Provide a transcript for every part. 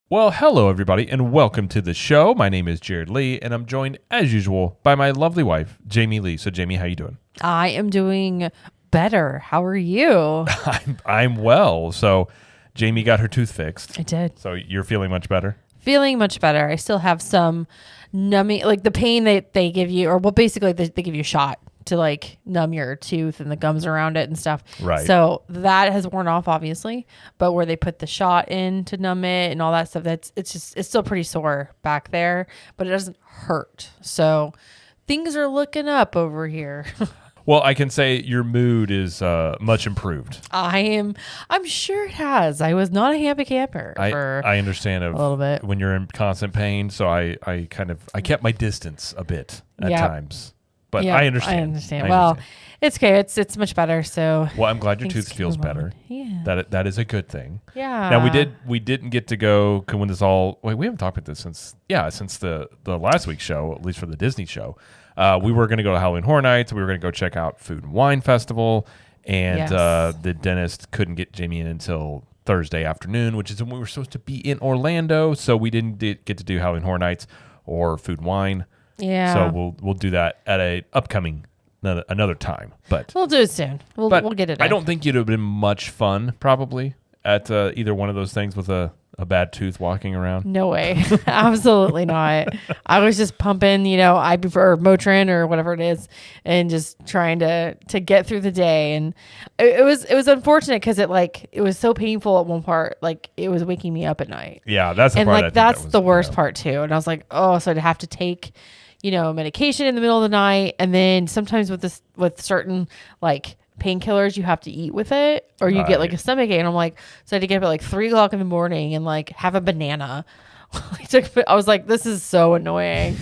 Well, hello everybody, and welcome to the show. My name is Jared Lee, and I'm joined, as usual, by my lovely wife, Jamie Lee. So, Jamie, how you doing? I am doing better. How are you? I'm well. So, Jamie got her tooth fixed. I did. So, you're feeling much better? Feeling much better. I still have some numbing, like the pain that they give you, or well, basically they give you a shot to like numb your tooth and the gums around it and stuff. Right. So that has worn off, obviously, but where they put the shot in to numb it and all that stuff, it's still pretty sore back there, but it doesn't hurt. So things are looking up over here. Well, I can say your mood is much improved. I'm sure it has. I was not a happy camper for I understand a little bit when you're in constant pain, so I kept my distance a bit at times. But yeah, I understand. I understand. Well, it's okay. It's much better. So well, I'm glad your tooth feels better. Yeah, that is a good thing. Yeah. Now we didn't get to go when this all. Wait, we haven't talked about this since the last week's show, at least for the Disney show. We were going to go to Halloween Horror Nights. We were going to go check out Food and Wine Festival, and the dentist couldn't get Jamie in until Thursday afternoon, which is when we were supposed to be in Orlando. So we didn't get to do Halloween Horror Nights or Food and Wine. Yeah. So we'll do that at a upcoming another time. But we'll do it soon. We'll get it. I don't think you'd have been much fun probably at either one of those things with a bad tooth walking around. No way. Absolutely not. I was just pumping, I prefer Motrin or whatever it is, and just trying to get through the day. And it was unfortunate because it was so painful at one part, like it was waking me up at night. Yeah, that's the and part. Like that's the worst part too. And I was like, oh, so I'd have to take medication in the middle of the night, and then sometimes with certain like painkillers you have to eat with it, or you get like a stomach ache. And I'm like, so I had to get up at like 3 o'clock in the morning and like have a banana. I was like, this is so annoying.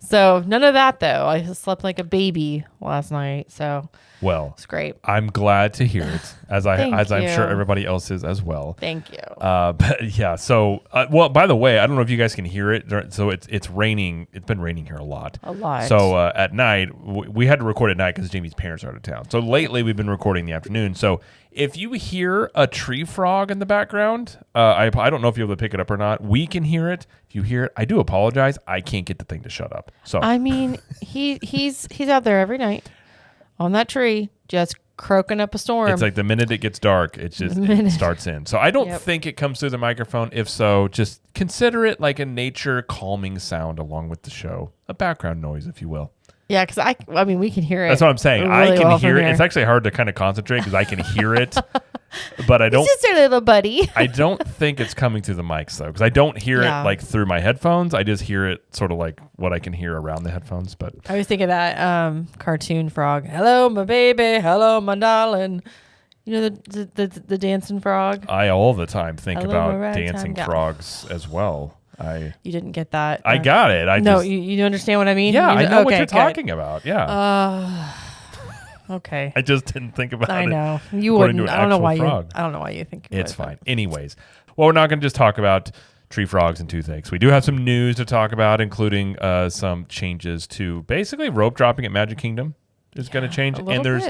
So none of that though. I slept like a baby last night, so well, it's great. I'm glad to hear it, as I'm you. sure everybody else is as well. Thank you. But yeah, so well, by the way, I don't know if you guys can hear it. So it's raining. It's been raining here a lot. So at night, we had to record at night because Jamie's parents are out of town. So lately, we've been recording in the afternoon. So if you hear a tree frog in the background, I don't know if you're able to pick it up or not. We can hear it. If you hear it, I do apologize. I can't get the thing to shut up. So I mean, he's out there every night on that tree, just croaking up a storm. It's like the minute it gets dark, it starts in. So I don't think it comes through the microphone. If so, just consider it like a nature calming sound along with the show, a background noise, if you will. Yeah, because I mean, we can hear it. That's what I'm saying. Really I can hear it. here. It's actually hard to kind of concentrate because I can hear it, but I don't. It's just a little buddy. I don't think it's coming through the mics though, because I don't hear it like through my headphones. I just hear it sort of like what I can hear around the headphones. But I was thinking that cartoon frog. Hello, my baby. Hello, my darling. You know the dancing frog. I all the time think Hello, about dancing frogs as well. You didn't get that. I got it. You understand what I mean? Yeah, I know what you're talking about. Yeah. Okay. I just didn't think about it. I know. You wouldn't. I don't know why you think it's fine. Anyways, well, we're not going to just talk about tree frogs and toothaches. We do have some news to talk about, including some changes to basically rope dropping at Magic Kingdom is going to change. And there's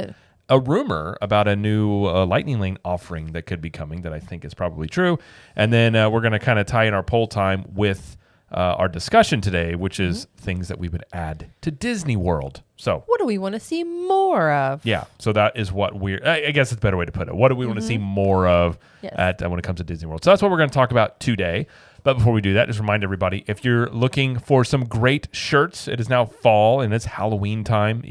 a rumor about a new Lightning Lane offering that could be coming that I think is probably true. And then we're going to kind of tie in our poll time with our discussion today, which is things that we would add to Disney World. So what do we want to see more of? Yeah, so that is what I guess it's a better way to put it. What do we want to see more of at when it comes to Disney World? So that's what we're going to talk about today. But before we do that, just remind everybody, if you're looking for some great shirts, it is now fall and it's Halloween time.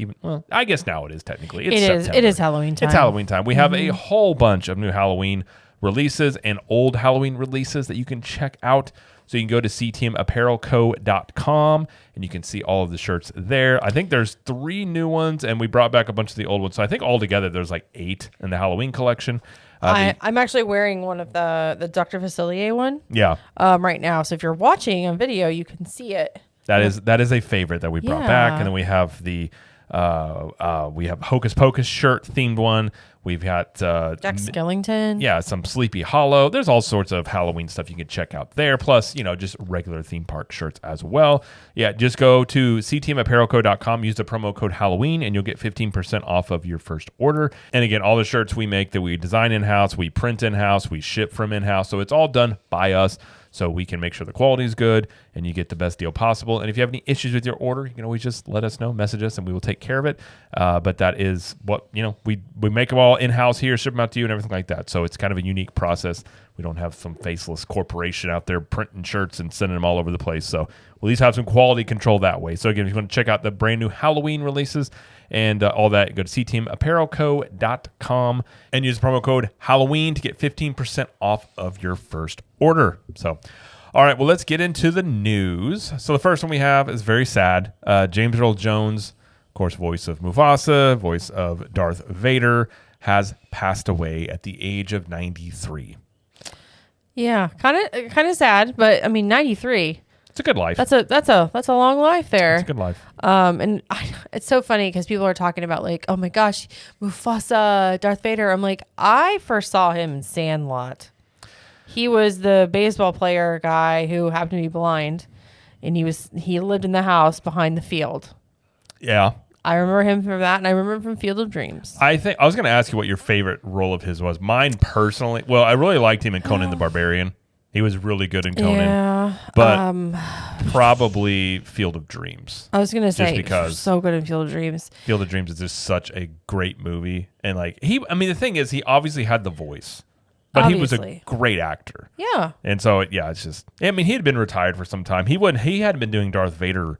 I guess now it is technically. It is Halloween time. It's Halloween time. We have a whole bunch of new Halloween releases and old Halloween releases that you can check out. So you can go to ctmapparelco.com and you can see all of the shirts there. I think there's 3 new ones and we brought back a bunch of the old ones. So I think altogether there's like 8 in the Halloween collection. I'm actually wearing one of the Dr. Facilier one. Yeah. Right now. So if you're watching on video, you can see it. That is a favorite that we brought back. And then we have the Hocus Pocus shirt themed one. We've got Jack Skellington. Yeah, some Sleepy Hollow. There's all sorts of Halloween stuff you can check out there. Plus, just regular theme park shirts as well. Yeah, just go to ctmapparelco.com, use the promo code Halloween, and you'll get 15% off of your first order. And again, all the shirts we make that we design in-house, we print in-house, we ship from in-house. So it's all done by us. so we can make sure the quality is good and you get the best deal possible. And if you have any issues with your order, you can always just let us know, message us, and we will take care of it. But that is what, we make them all in-house here, ship them out to you and everything like that. So it's kind of a unique process. We don't have some faceless corporation out there printing shirts and sending them all over the place. So we'll at least have some quality control that way. So again, if you want to check out the brand new Halloween releases and all that, go to ctmapparelco.com and use the promo code Halloween to get 15% off of your first order. So, all right, well, let's get into the news. So the first one we have is very sad. James Earl Jones, of course, voice of Mufasa, voice of Darth Vader, has passed away at the age of 93. Yeah, kind of sad, but I mean, 93. It's a good life. That's a long life there. It's a good life. And it's so funny because people are talking about like, oh my gosh, Mufasa, Darth Vader. I'm like, I first saw him in Sandlot. He was the baseball player guy who happened to be blind, and he lived in the house behind the field. Yeah. I remember him from that, and I remember him from Field of Dreams. I was going to ask you what your favorite role of his was. Mine personally, well, I really liked him in Conan the Barbarian. He was really good in Conan. Yeah, but probably Field of Dreams. I was going to say, because so good in Field of Dreams. Field of Dreams is just such a great movie. And the thing is, he obviously had the voice, but he was a great actor. Yeah. And so, it's just, he had been retired for some time. He hadn't been doing Darth Vader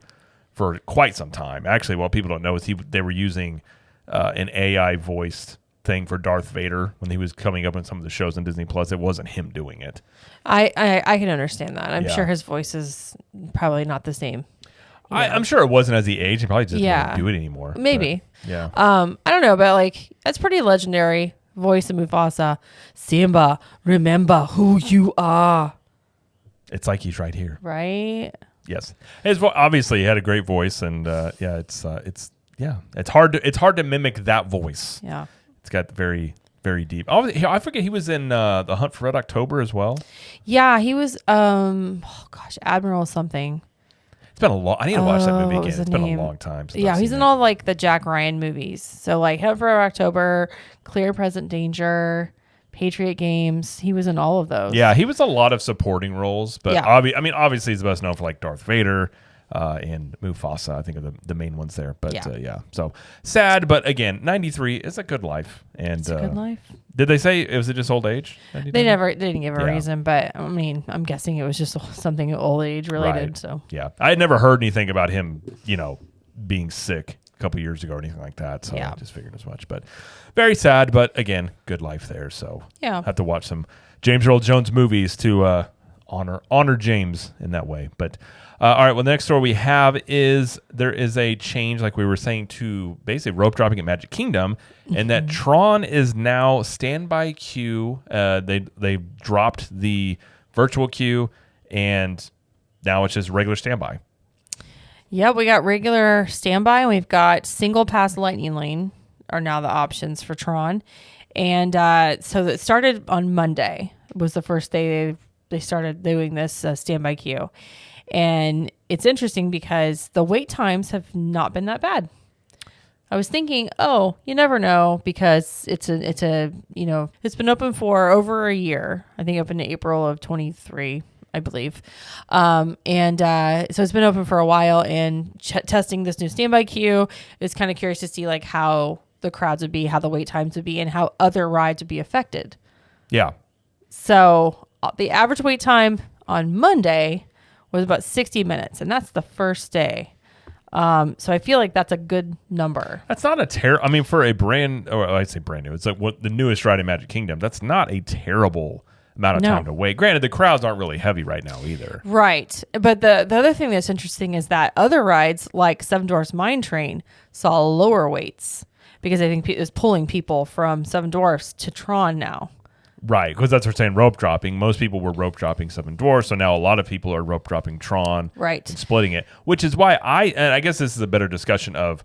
for quite some time. Actually, what people don't know is they were using an AI voiced thing for Darth Vader when he was coming up in some of the shows on Disney Plus. It wasn't him doing it. I can understand that. I'm sure his voice is probably not the same. I'm sure it wasn't as he aged. He probably just didn't do it anymore. Maybe. But, yeah. I don't know, but that's pretty legendary. Voice of Mufasa. Simba, remember who you are. It's like he's right here. Right? Yes. Obviously he had a great voice, and it's hard to mimic that voice. Yeah. It's got very, very deep. Oh, I forget he was in The Hunt for Red October as well. Yeah, he was Admiral something. It's been a long. I need to watch that movie again. It's been a long time since he's in all the Jack Ryan movies. So Hunt for Red October, Clear Present Danger, Patriot Games. He was in all of those. Yeah, he was a lot of supporting roles, but obviously he's best known for Darth Vader and Mufasa. I think are the main ones there. But so sad. But again, 93 is a good life. And it's a good life. Did they say it was just old age? They didn't give a reason, but I'm guessing it was just something old age related. Right. So I had never heard anything about him, being sick a couple years ago or anything like that. So I just figured as much. But very sad. But again, good life there. So have to watch some James Earl Jones movies to honor James in that way. But all right, well, the next story we have is there is a change, like we were saying, to basically rope dropping at Magic Kingdom, and that Tron is now standby queue. They dropped the virtual queue, and now it's just regular standby. Yeah, we got regular standby, and we've got single pass lightning lane are now the options for Tron. And so it started on Monday, was the first day they started doing this standby queue. And it's interesting because the wait times have not been that bad. I was thinking, you never know, because it's been open for over a year. I think opened in April of 23, I believe. So it's been open for a while, and testing this new standby queue is kind of curious to see how the crowds would be, how the wait times would be, and how other rides would be affected. Yeah. So the average wait time on Monday was about 60 minutes, and that's the first day. So I feel like that's a good number. That's not a for a brand, or I'd say brand new. It's what the newest ride in Magic Kingdom. That's not a terrible amount of time to wait. Granted, the crowds aren't really heavy right now either. Right. But the other thing that's interesting is that other rides, like Seven Dwarfs Mine Train, saw lower waits because I think it was pulling people from Seven Dwarfs to Tron now. Right, because that's what we're saying, rope dropping. Most people were rope dropping Seven Dwarfs, so now a lot of people are rope dropping Tron and splitting it, which is why I guess this is a better discussion of,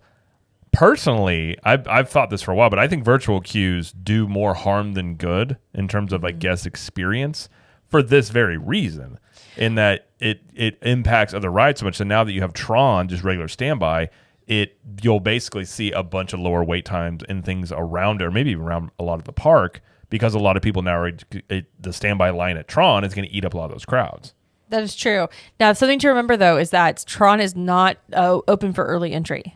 personally, I've thought this for a while, but I think virtual queues do more harm than good in terms of guest experience for this very reason, in that it impacts other rides so much. So now that you have Tron, just regular standby, you'll basically see a bunch of lower wait times and things around it, or maybe even around a lot of the park, because a lot of people now are the standby line at Tron is going to eat up a lot of those crowds. That is true. Now, something to remember, though, is that Tron is not open for early entry.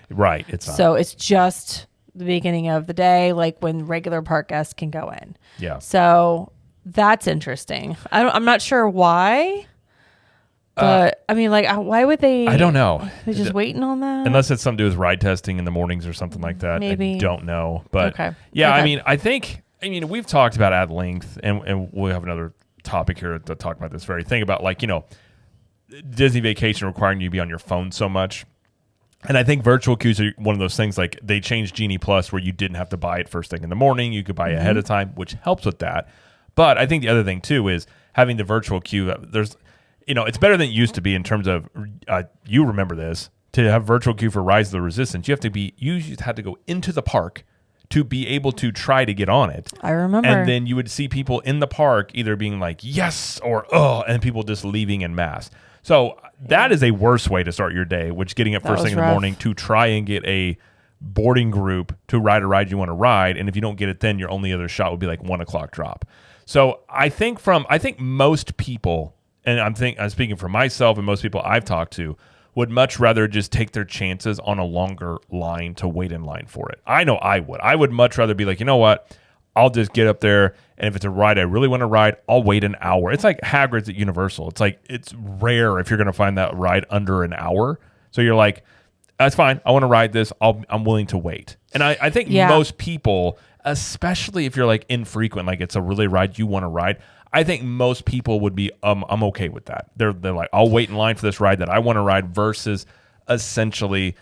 Right. It's not. So it's just the beginning of the day, like when regular park guests can go in. Yeah. So that's interesting. I'm not sure why. But I mean, like, why would they? I don't know. They're just waiting on that? Unless it's something to do with ride testing in the mornings or something like that. Maybe. I don't know. But okay. yeah, Okay. I mean, we've talked about at length, and we'll have another topic here to talk about this very thing about, like, Disney Vacation requiring you to be on your phone so much. And I think virtual queues are one of those things, like they changed Genie Plus where you didn't have to buy it first thing in the morning. You could buy it ahead of time, which helps with that. But I think the other thing, too, is having the virtual queue. There's, it's better than it used to be in terms of, you remember this, to have virtual queue for Rise of the Resistance. You had to go into the park to be able to try to get on it. I remember. And then you would see people in the park either being like, yes, or, oh, and people just leaving en masse. So that is a worse way to start your day, which getting up first thing in the morning to try and get a boarding group to ride a ride you want to ride. And if you don't get it, then your only other shot would be like 1 o'clock drop. So I think most people, and I'm speaking for myself and most people I've talked to, would much rather just take their chances on a longer line to wait in line for it. I know I would. I would much rather be like, you know what? I'll just get up there, and if it's a ride I really want to ride, I'll wait an hour. It's like Hagrid's at Universal. It's like, it's rare if you're going to find that ride under an hour. So you're like, that's fine. I want to ride this. I'm willing to wait. And I think most people, especially if you're like infrequent, like it's a really ride you want to ride, I think most people would be, I'm okay with that. They're like, I'll wait in line for this ride that I want to ride versus essentially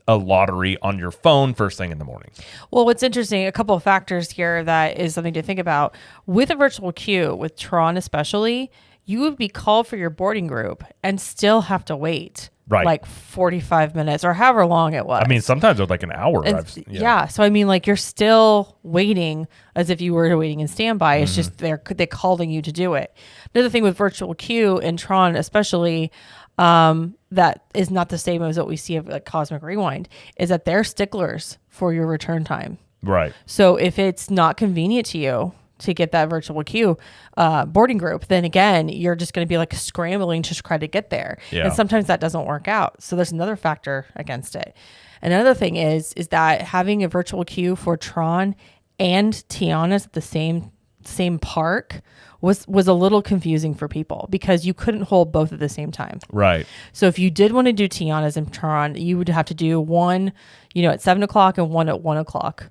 a lottery on your phone first thing in the morning. Well, what's interesting, a couple of factors here that is something to think about. With a virtual queue, with Tron especially, you would be called for your boarding group and still have to wait. Right. Like 45 minutes or however long it was. I mean, sometimes it's like an hour. Yeah. So, I mean, like you're still waiting as if you were waiting in standby. It's just they're calling you to do it. Another thing with virtual queue and Tron especially, that is not the same as what we see of like Cosmic Rewind, is that they're sticklers for your return time. Right. So if it's not convenient to you to get that virtual queue boarding group, then again, you're just going to be like scrambling to try to get there. Yeah. And sometimes that doesn't work out. So there's another factor against it. Another thing is that having a virtual queue for Tron and Tiana's at the same park was a little confusing for people because you couldn't hold both at the same time. Right. So if you did want to do Tiana's and Tron, you would have to do one, at 7 o'clock and one at 1 o'clock.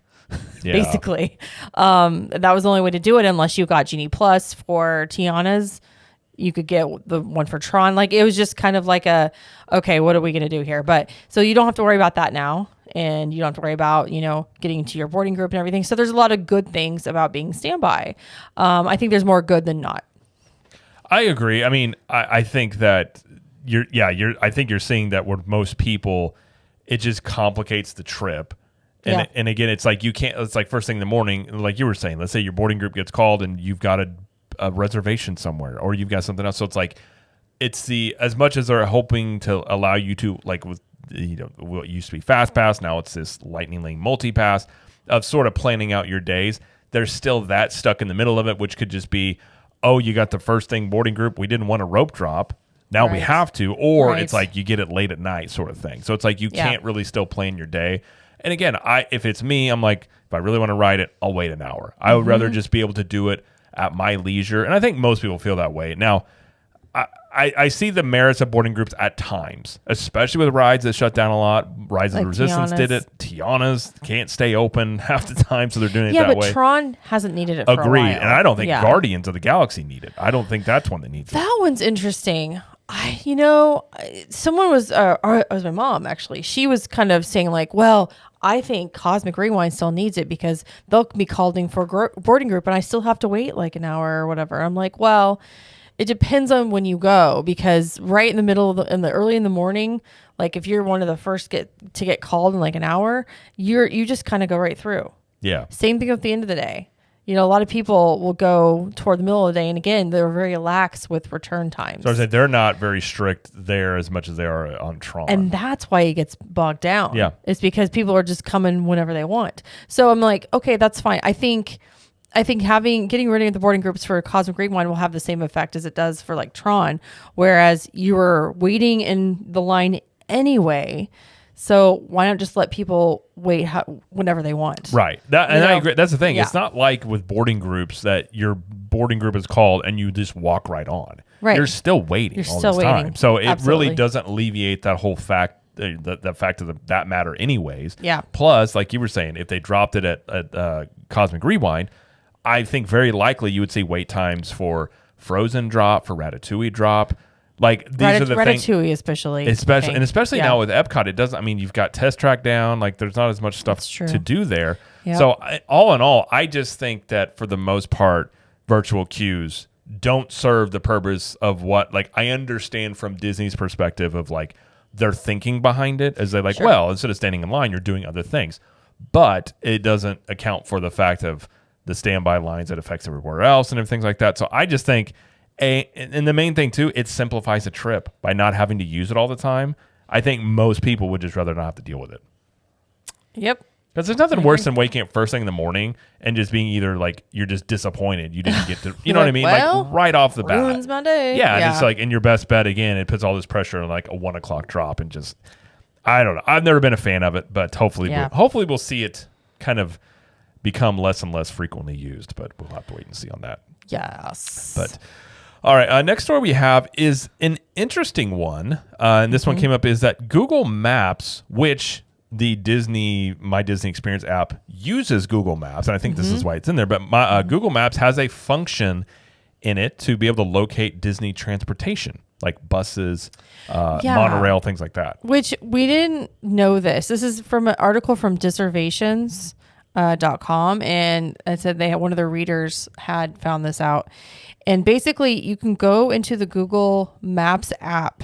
Yeah. Basically. That was the only way to do it unless you got Genie Plus for Tiana's. You could get the one for Tron. Like it was just kind of like okay, what are we going to do here? But so you don't have to worry about that now. And you don't have to worry about, getting into your boarding group and everything. So there's a lot of good things about being standby. I think there's more good than not. I agree. I mean, I think that I think you're seeing that with most people, it just complicates the trip. And again, it's like it's like first thing in the morning, like you were saying, let's say your boarding group gets called and you've got a reservation somewhere or you've got something else. So it's like, as much as they're hoping to allow you to, like with, what used to be Fast Pass, now it's this Lightning Lane Multi-Pass of sort of planning out your days. There's still that stuck in the middle of it, which could just be, oh, you got the first thing boarding group. We didn't want a rope drop. Now we have to. Or it's like you get it late at night sort of thing. So it's like you can't really still plan your day. And again, if it's me, I'm like, if I really want to ride it, I'll wait an hour. I would rather just be able to do it at my leisure. And I think most people feel that way. Now, I see the merits of boarding groups at times, especially with rides that shut down a lot. Rise of the Resistance did it. Tiana's can't stay open half the time, so they're doing it that way. Yeah, but Tron hasn't needed it for a while. Agreed. And I don't think Guardians of the Galaxy need it. I don't think that's one that needs it. That one's interesting. Someone was, or it was my mom actually. She was kind of saying like, well, I think Cosmic Rewind still needs it because they'll be calling for boarding group and I still have to wait like an hour or whatever. I'm like, well, it depends on when you go because right in the middle of early in the morning, like if you're one of the first to get called in like an hour, you just kind of go right through. Yeah. Same thing at the end of the day. A lot of people will go toward the middle of the day, and again, they're very lax with return times. So I was saying they're not very strict there as much as they are on Tron, and that's why it gets bogged down. Yeah, it's because people are just coming whenever they want. So I'm like, okay, that's fine. I think I think getting rid of the boarding groups for Cosmic Rewind will have the same effect as it does for like Tron, whereas you were waiting in the line anyway. So why not just let people wait whenever they want? Right. I agree. That's the thing. Yeah. It's not like with boarding groups that your boarding group is called and you just walk right on. Right. You're still waiting all this time. So it really doesn't alleviate that whole fact, the fact of that matter anyways. Yeah. Plus, like you were saying, if they dropped it at Cosmic Rewind, I think very likely you would see wait times for Frozen drop, for Ratatouille drop. Like these are the things, Ratatouille especially now with Epcot, it doesn't. I mean, you've got Test Track down. Like, there's not as much stuff to do there. Yep. So, all in all, I just think that for the most part, virtual queues don't serve the purpose of what. Like, I understand from Disney's perspective of like their thinking behind it, as they're like, well, instead of standing in line, you're doing other things, but it doesn't account for the fact of the standby lines that affects everywhere else and everything like that. So, I just think. And the main thing, too, it simplifies a trip by not having to use it all the time. I think most people would just rather not have to deal with it. Yep. Because there's nothing worse than waking up first thing in the morning and just being either like you're just disappointed you didn't get to, you know what I mean? Well, like right off the bat. Ruins my day. Yeah, and it's like in your best bet again, it puts all this pressure on like a 1 o'clock drop and just, I don't know. I've never been a fan of it, but hopefully we'll see it kind of become less and less frequently used, but we'll have to wait and see on that. Yes. But all right, next story we have is an interesting one, and this one came up, is that Google Maps, which the My Disney Experience app uses Google Maps, and I think this is why it's in there, but Google Maps has a function in it to be able to locate Disney transportation, like buses, monorail, things like that. Which we didn't know this. This is from an article from disservations.com, and it said one of their readers had found this out. And basically, you can go into the Google Maps app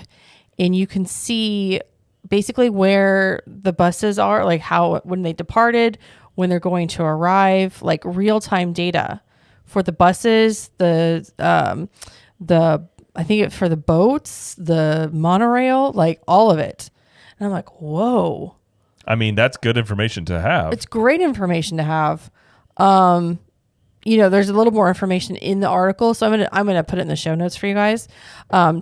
and you can see basically where the buses are, like when they departed, when they're going to arrive, like real-time data for the buses, I think for the boats, the monorail, like all of it. And I'm like, whoa. I mean, that's good information to have. It's great information to have. There's a little more information in the article, so I'm gonna put it in the show notes for you guys,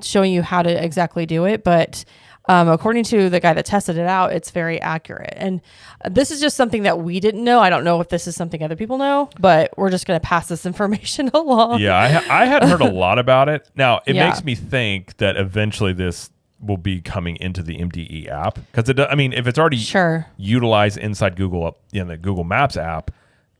showing you how to exactly do it. But according to the guy that tested it out, it's very accurate. And this is just something that we didn't know. I don't know if this is something other people know, but we're just gonna pass this information along. Yeah, I had heard a lot about it. Now it makes me think that eventually this will be coming into the MDE app, because if it's already utilized inside Google in the Google Maps app.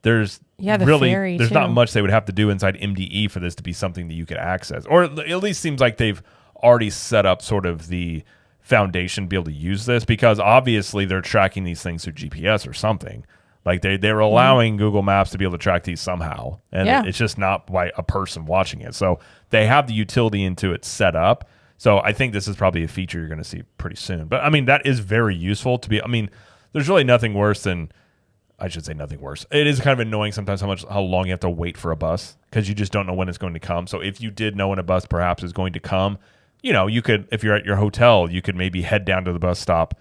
There's not much they would have to do inside MDE for this to be something that you could access, or at least seems like they've already set up sort of the foundation to be able to use this, because obviously they're tracking these things through GPS or something. Like they're allowing Google Maps to be able to track these somehow, and it's just not by a person watching it. So they have the utility into it set up. So I think this is probably a feature you're going to see pretty soon. But I mean, that is very useful to be. I mean, there's really nothing worse than. I should say nothing worse. It is kind of annoying sometimes how long you have to wait for a bus, because you just don't know when it's going to come. So if you did know when a bus perhaps is going to come, you could, if you're at your hotel, you could maybe head down to the bus stop,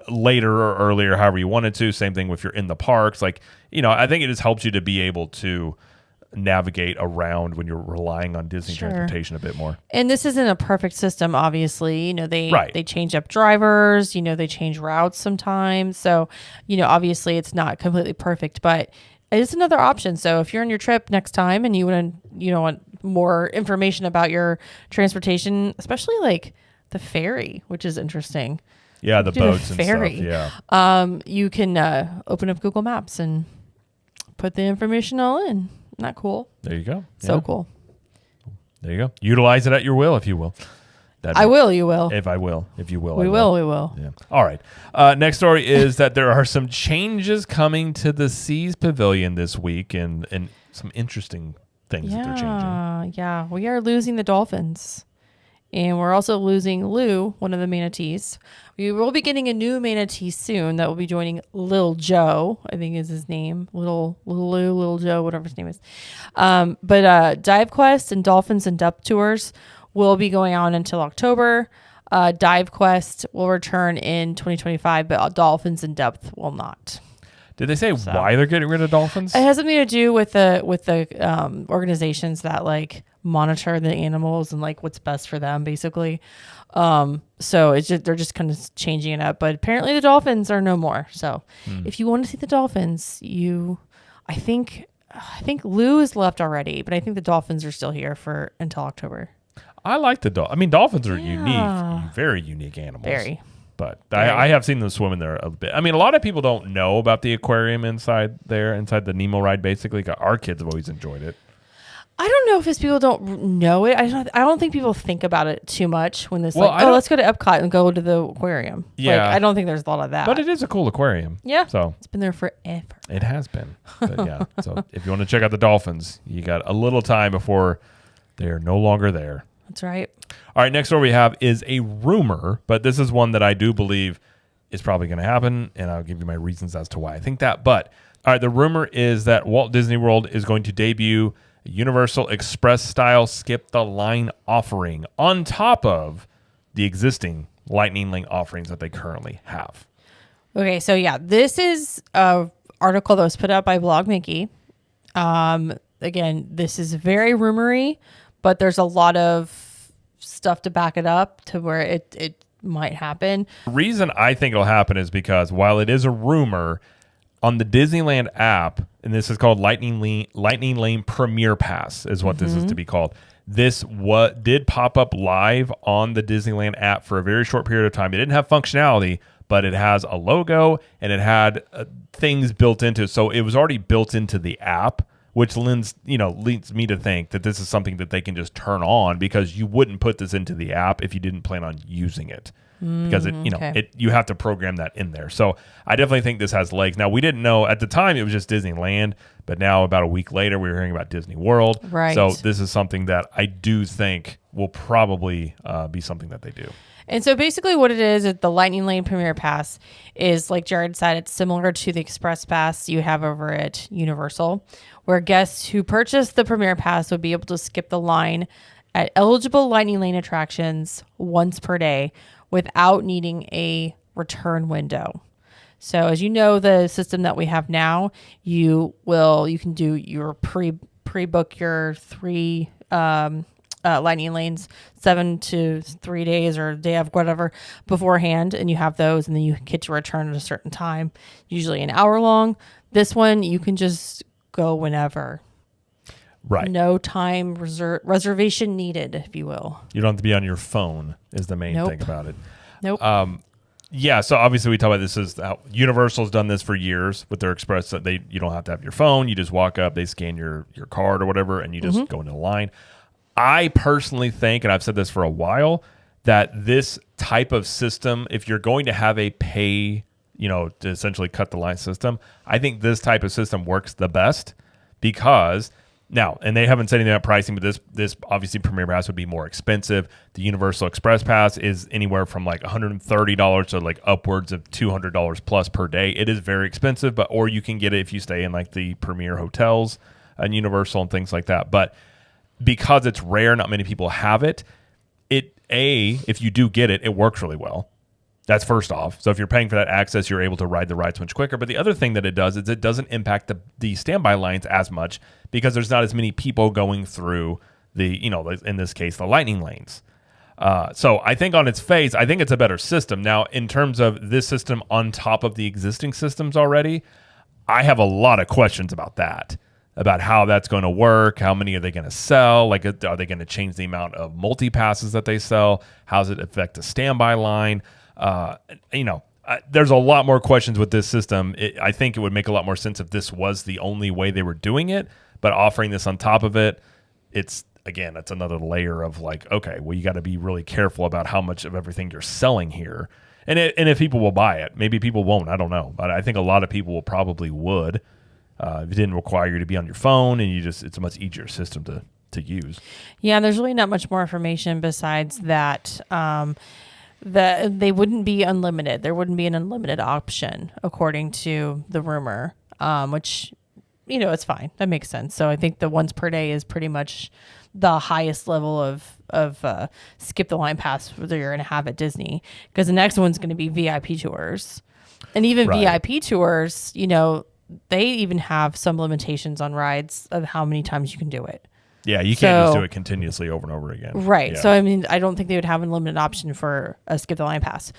later or earlier, however you wanted to. Same thing if you're in the parks. Like, I think it just helps you to be able to navigate around when you're relying on Disney transportation a bit more. And this isn't a perfect system, obviously. They change up drivers, they change routes sometimes. So, obviously it's not completely perfect, but it's another option. So if you're on your trip next time and you want more information about your transportation, especially like the ferry, which is interesting. Yeah, the boats and ferry. Stuff. Yeah. You can open up Google Maps and put the information all in. Isn't that cool? There you go. So cool. There you go. Utilize it at your will, if you will. I will, you will. If I will. If you will, we will. Yeah. All right. Next story is that there are some changes coming to the Seas Pavilion this week, and some interesting things that they're changing. Yeah. We are losing the dolphins. And we're also losing Lou, one of the manatees. We will be getting a new manatee soon that will be joining Lil Joe, I think is his name. Little Lou, Lil Joe, whatever his name is. But Dive Quest and Dolphins in Depth tours will be going on until October. Dive Quest will return in 2025, but Dolphins in Depth will not. Did they say why they're getting rid of dolphins? It has something to do with the organizations that like monitor the animals and like what's best for them, basically. So it's just, they're just kind of changing it up. But apparently the dolphins are no more. So if you want to see the dolphins, I think Lou is left already, but I think the dolphins are still here until October. I like the dolphins. I mean, dolphins are unique, very unique animals. Very. But I have seen them swim in there a bit. I mean, a lot of people don't know about the aquarium inside the Nemo ride, basically. Our kids have always enjoyed it. I don't know if people don't know it. I don't think people think about it too much when let's go to Epcot and go to the aquarium. Yeah. Like, I don't think there's a lot of that. But it is a cool aquarium. Yeah. So it's been there forever. It has been. But yeah. So if you want to check out the dolphins, you got a little time before they're no longer there. That's right. All right, next story we have is a rumor, but this is one that I do believe is probably going to happen, and I'll give you my reasons as to why I think that. But, all right, the rumor is that Walt Disney World is going to debut a Universal Express-style skip-the-line offering on top of the existing Lightning Lane offerings that they currently have. Okay, so yeah, this is an article that was put out by Blog Mickey. Again, this is very rumory, but there's a lot of stuff to back it up to where it might happen. The reason I think it'll happen is because while it is a rumor, on the Disneyland app, and this is called Lightning Lane Premier Pass is what this is to be called. This did pop up live on the Disneyland app for a very short period of time. It didn't have functionality, but it has a logo and it had things built into it. So it was already built into the app, which leads me to think that this is something that they can just turn on, because you wouldn't put this into the app if you didn't plan on using it, because you have to program that in there. So I definitely think this has legs. Now, we didn't know at the time it was just Disneyland, but now about a week later we were hearing about Disney World. Right. So this is something that I do think will probably be something that they do. And so basically what it is the Lightning Lane Premier Pass is, like Jared said, it's similar to the Express Pass you have over at Universal, where guests who purchase the Premier Pass would be able to skip the line at eligible Lightning Lane attractions once per day without needing a return window. So as you know, the system that we have now, you can do your pre-book your 3 Lightning Lanes 7 to 3 days or a day of whatever beforehand, and you have those, and then you get to return at a certain time, usually an hour long. This one you can just go whenever. Right. No time reservation needed, if you will. You don't have to be on your phone is the main thing about it. Nope. Yeah, so obviously we talk about this is how Universal's done this for years with their Express. You don't have to have your phone. You just walk up, they scan your card or whatever, and you just go into the line. I personally think, and I've said this for a while, that this type of system, if you're going to have a pay, to essentially cut the line system, I think this type of system works the best, because now, and they haven't said anything about pricing, but this obviously Premier Pass would be more expensive. The Universal Express Pass is anywhere from like $130 to like upwards of $200 plus per day. It is very expensive, or you can get it if you stay in like the Premier hotels and Universal and things like that. But because it's rare, not many people have it. If you do get it, it works really well. That's first off. So if you're paying for that access, you're able to ride the rides much quicker. But the other thing that it does is it doesn't impact the standby lines as much, because there's not as many people going through in this case, the Lightning Lanes. So I think on its face, I think it's a better system. Now, in terms of this system on top of the existing systems already, I have a lot of questions about that. About how that's going to work, how many are they going to sell? Like, are they going to change the amount of multi-passes that they sell? How does it affect the standby line? There's a lot more questions with this system. I think it would make a lot more sense if this was the only way they were doing it, but offering this on top of it, that's another layer of like, okay, well, you got to be really careful about how much of everything you're selling here. And if people will buy it, maybe people won't, I don't know. But I think a lot of people would. If it didn't require you to be on your phone, and it's a much easier system to use. Yeah, there's really not much more information besides that that they wouldn't be unlimited. There wouldn't be an unlimited option, according to the rumor, which, it's fine. That makes sense. So I think the once per day is pretty much the highest level of skip the line pass that you're going to have at Disney, because the next one's going to be VIP tours. And even Right. VIP tours, they even have some limitations on rides of how many times you can do it. Yeah, you can't just do it continuously over and over again. Right. Yeah. So, I mean, I don't think they would have a limited option for a skip the line pass.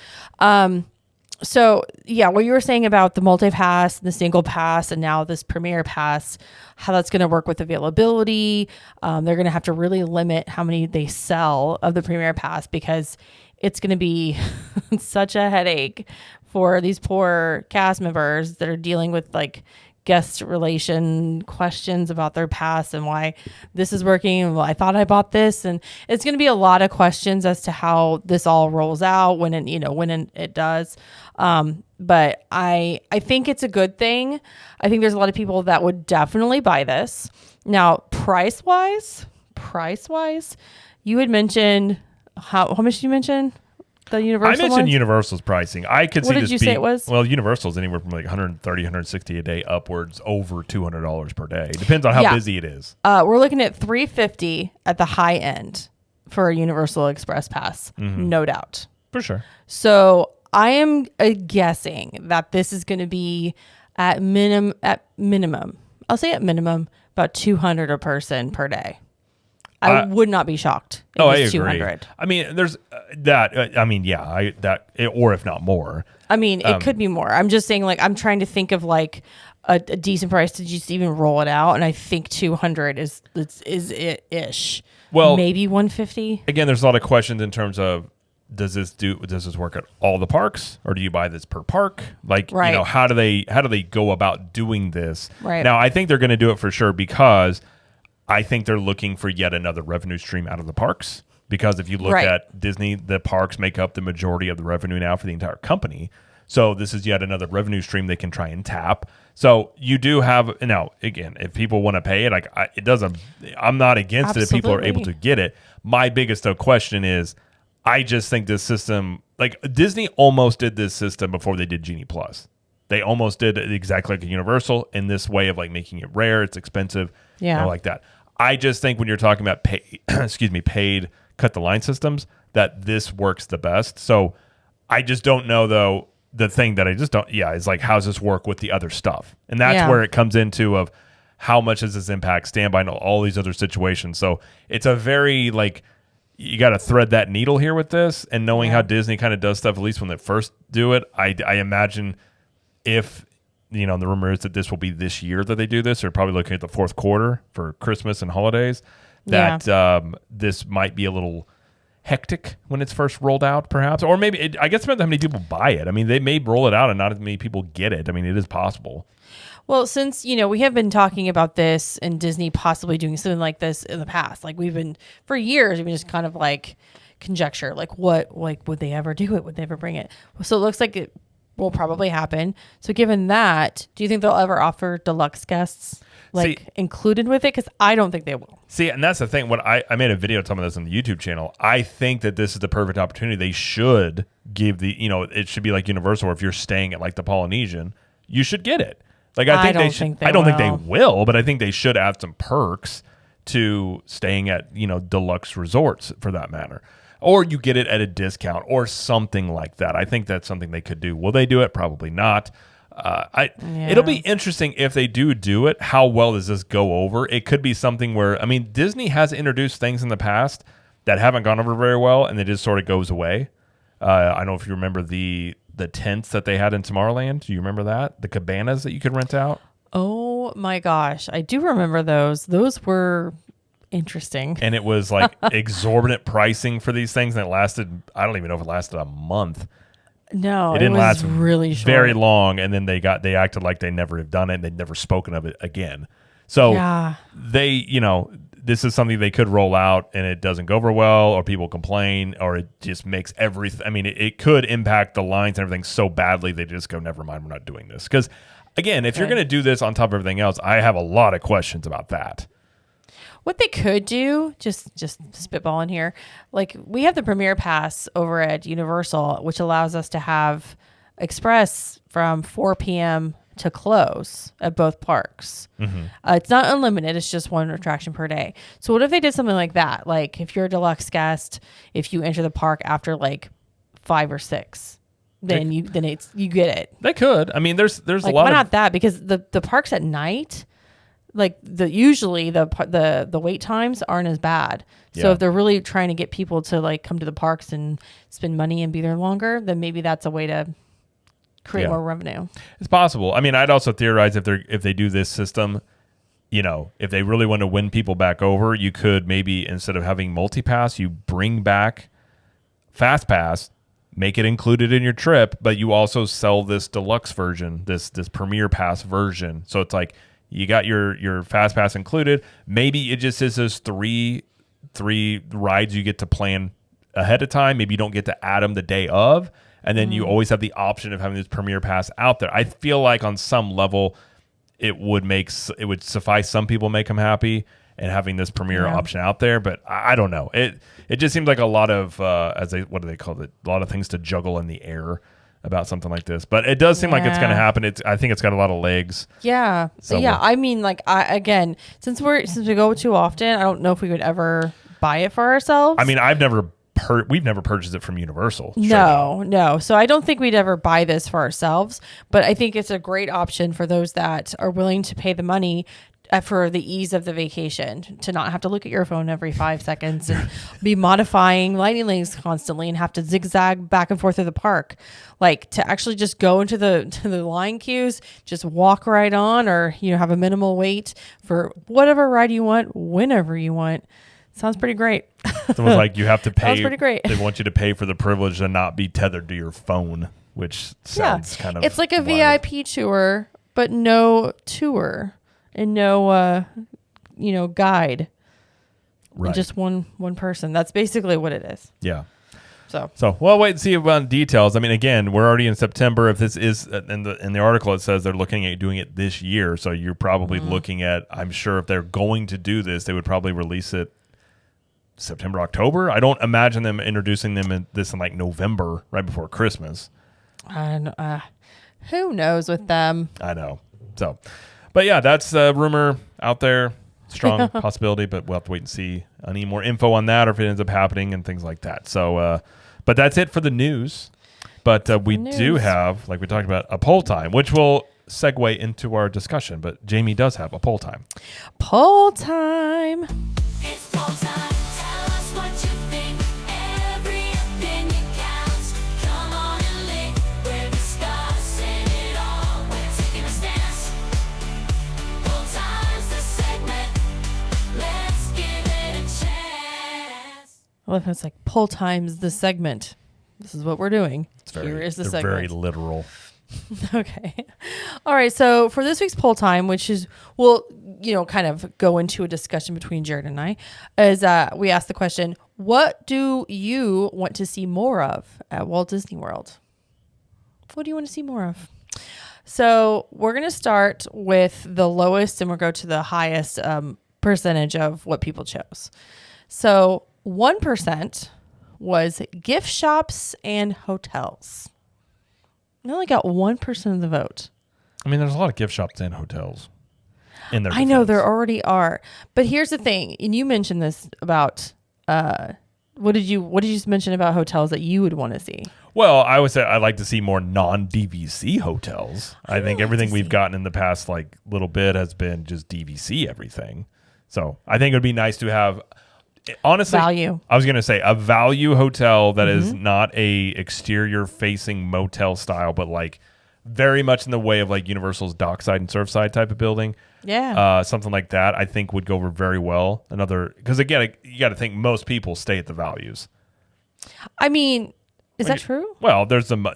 So, yeah, what you were saying about the multi-pass, the single pass, and now this premier pass, how that's going to work with availability. They're going to have to really limit how many they sell of the premier pass because it's going to be such a headache for these poor cast members that are dealing with like guest relation questions about their pass and why this is working. Well, I thought I bought this, and it's going to be a lot of questions as to how this all rolls out when it does. But I think it's a good thing. I think there's a lot of people that would definitely buy this. Now, price wise, you had mentioned how much did you mention? The Universal I mentioned ones? Universal's pricing. I could What see did this you say it was? Well, Universal's anywhere from like 130, 160 a day upwards over $200 per day. Depends on how busy it is. We're looking at $350 at the high end for a Universal Express Pass, no doubt. For sure. So I am guessing that this is going to be at minimum. I'll say at minimum about $200 a person per day. I would not be shocked if it was I agree. 200. I mean, there's that. I mean, yeah, or if not more. I mean, it could be more. I'm just saying, like, I'm trying to think of like a decent price to just even roll it out, and I think 200 is it ish. Well, maybe 150. Again, there's a lot of questions in terms of does this work at all the parks, or do you buy this per park? Like, how do they go about doing this? Right. Now, I think they're going to do it for sure because I think they're looking for yet another revenue stream out of the parks. Because if you look at Disney, the parks make up the majority of the revenue now for the entire company. So this is yet another revenue stream they can try and tap. So you do have, now, again, if people want to pay it, I'm not against it if people are able to get it. My biggest question is, I just think this system, like Disney almost did this system before they did Genie Plus. They almost did it exactly like a Universal in this way of like making it rare, it's expensive, like that. I just think when you're talking about paid cut the line systems, that this works the best. So I just don't know though. The thing that I just don't, is like, how's this work with the other stuff? And that's where it comes into of how much does this impact standby and all these other situations. So it's a very like, you got to thread that needle here with this, and knowing how Disney kind of does stuff, at least when they first do it. I imagine if, the rumor is that this will be this year that they do this, they're probably looking at the fourth quarter for Christmas and holidays, that this might be a little hectic when it's first rolled out, perhaps. Or maybe, I guess it depends on how many people buy it. I mean, they may roll it out and not as many people get it. I mean, it is possible. Well, since, we have been talking about this and Disney possibly doing something like this in the past, like for years, we've been just kind of like conjecture, like what, like, would they ever do it? Would they ever bring it? So it looks like it will probably happen. So given that, do you think they'll ever offer deluxe guests included with it? Because I don't think they will. See, and that's the thing. When I made a video talking about this on the YouTube channel, I think that this is the perfect opportunity. They should give it should be like Universal, where if you're staying at like the Polynesian, you should get it. Like I don't think they will, but I think they should add some perks to staying at, deluxe resorts for that matter. Or you get it at a discount or something like that. I think that's something they could do. Will they do it? Probably not. It'll be interesting if they do it. How well does this go over? It could be something where, Disney has introduced things in the past that haven't gone over very well, and it just sort of goes away. I don't know if you remember the tents that they had in Tomorrowland. Do you remember that? The cabanas that you could rent out? Oh my gosh. I do remember those. Those were interesting. And it was like exorbitant pricing for these things, and it lasted, I don't even know if it lasted a month. No, it didn't last really short. Very long, and then they acted like they never have done it, and they'd never spoken of it again. So they, this is something they could roll out, and it doesn't go over well, or people complain, or it just makes everything. It could impact the lines and everything so badly they just go, never mind, we're not doing this. Because again, if you're going to do this on top of everything else, I have a lot of questions about that. What they could do, just spitballing here, like we have the Premier Pass over at Universal, which allows us to have Express from 4 p.m. to close at both parks. Mm-hmm. It's not unlimited. It's just one attraction per day. So what if they did something like that? Like if you're a deluxe guest, if you enter the park after like 5 or 6, then you get it. They could. I mean, there's Like, a lot why of not that? Because the parks at night, like usually the wait times aren't as bad. So Yeah. if they're really trying to get people to like come to the parks and spend money and be there longer, then maybe that's a way to create more revenue. It's possible. I mean, I'd also theorize if they do this system, you know, if they really want to win people back over, you could maybe, instead of having multi-pass, you bring back fast pass, make it included in your trip, but you also sell this deluxe version, this premier pass version. So it's like you got your fast pass included. Maybe it just is those three rides you get to plan ahead of time. Maybe you don't get to add them the day of, and then you always have the option of having this premier pass out there. I feel like on some level it would suffice some people, make them happy, and having this premier option out there. But I don't know. It just seems like a lot of what do they call it? A lot of things to juggle in the air about something like this. But it does seem like it's going to happen. I think it's got a lot of legs. Yeah. So yeah. I mean, like, since we go too often, I don't know if we would ever buy it for ourselves. I mean, we've never purchased it from Universal. No. So I don't think we'd ever buy this for ourselves, but I think it's a great option for those that are willing to pay the money for the ease of the vacation, to not have to look at your phone every 5 seconds and be modifying lightning lanes constantly and have to zigzag back and forth through the park. Like, to actually just go into the line queues, just walk right on, or have a minimal wait for whatever ride you want, whenever you want. Sounds pretty great. It's almost like you have to pay. Sounds pretty great. They want you to pay for the privilege to not be tethered to your phone, which sounds kind of. It's like a wild. VIP tour, but no tour and no, guide. Right. Just one person. That's basically what it is. Yeah. So we'll wait and see about details. I mean, again, we're already in September. If this is in the article, it says they're looking at doing it this year. So you're probably looking at. I'm sure if they're going to do this, they would probably release it September, October. I don't imagine them introducing this in like November, right before Christmas. And who knows with them? I know. So, but yeah, that's a rumor out there. Strong possibility, but we'll have to wait and see any more info on that, or if it ends up happening and things like that. So, but that's it for the news. But we do have, like we talked about, a poll time, which will segue into our discussion. But Jamie does have a poll time. Poll time. It's poll time. Tell us what you think. Every opinion counts. Come on and link. We're discussing it all. We're taking a stance. Poll time's the segment. Let's give it a chance. I love how it's like poll time's the segment. This is what we're doing. Here is the segment. Very literal. Okay. All right. So for this week's poll time, which is, we'll, kind of go into a discussion between Jared and I, is we asked the question, what do you want to see more of at Walt Disney World? What do you want to see more of? So we're going to start with the lowest and we'll go to the highest percentage of what people chose. So 1% was gift shops and hotels. I only got 1% of the vote. I mean, there's a lot of gift shops and hotels in there. I know there already are, but here's the thing, and you mentioned this about what did you just mention about hotels that you would want to see? Well, I would say I'd like to see more non-DVC hotels. I think everything we've gotten in the past little bit has been just DVC everything. So I think it would be nice to have, honestly, value. I was going to say a value hotel that is not a exterior facing motel style, but like very much in the way of like Universal's dockside and surfside type of building. Yeah. Something like that I think would go over very well. Because again, you got to think most people stay at the values. I mean, is that true? Well,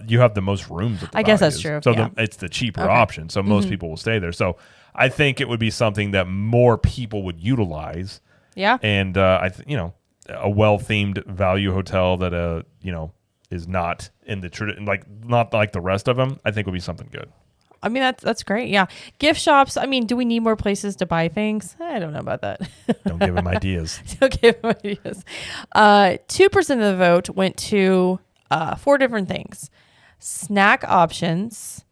you have the most rooms at the I guess that's values. true. So Yeah. it's the cheaper option. So most people will stay there. So I think it would be something that more people would utilize. Yeah. And a well-themed value hotel that is not in the not like the rest of them, I think would be something good. I mean, that's great. Yeah. Gift shops. I mean, do we need more places to buy things? I don't know about that. Don't give them ideas. Don't give them ideas. 2% of the vote went to 4 different things: snack options,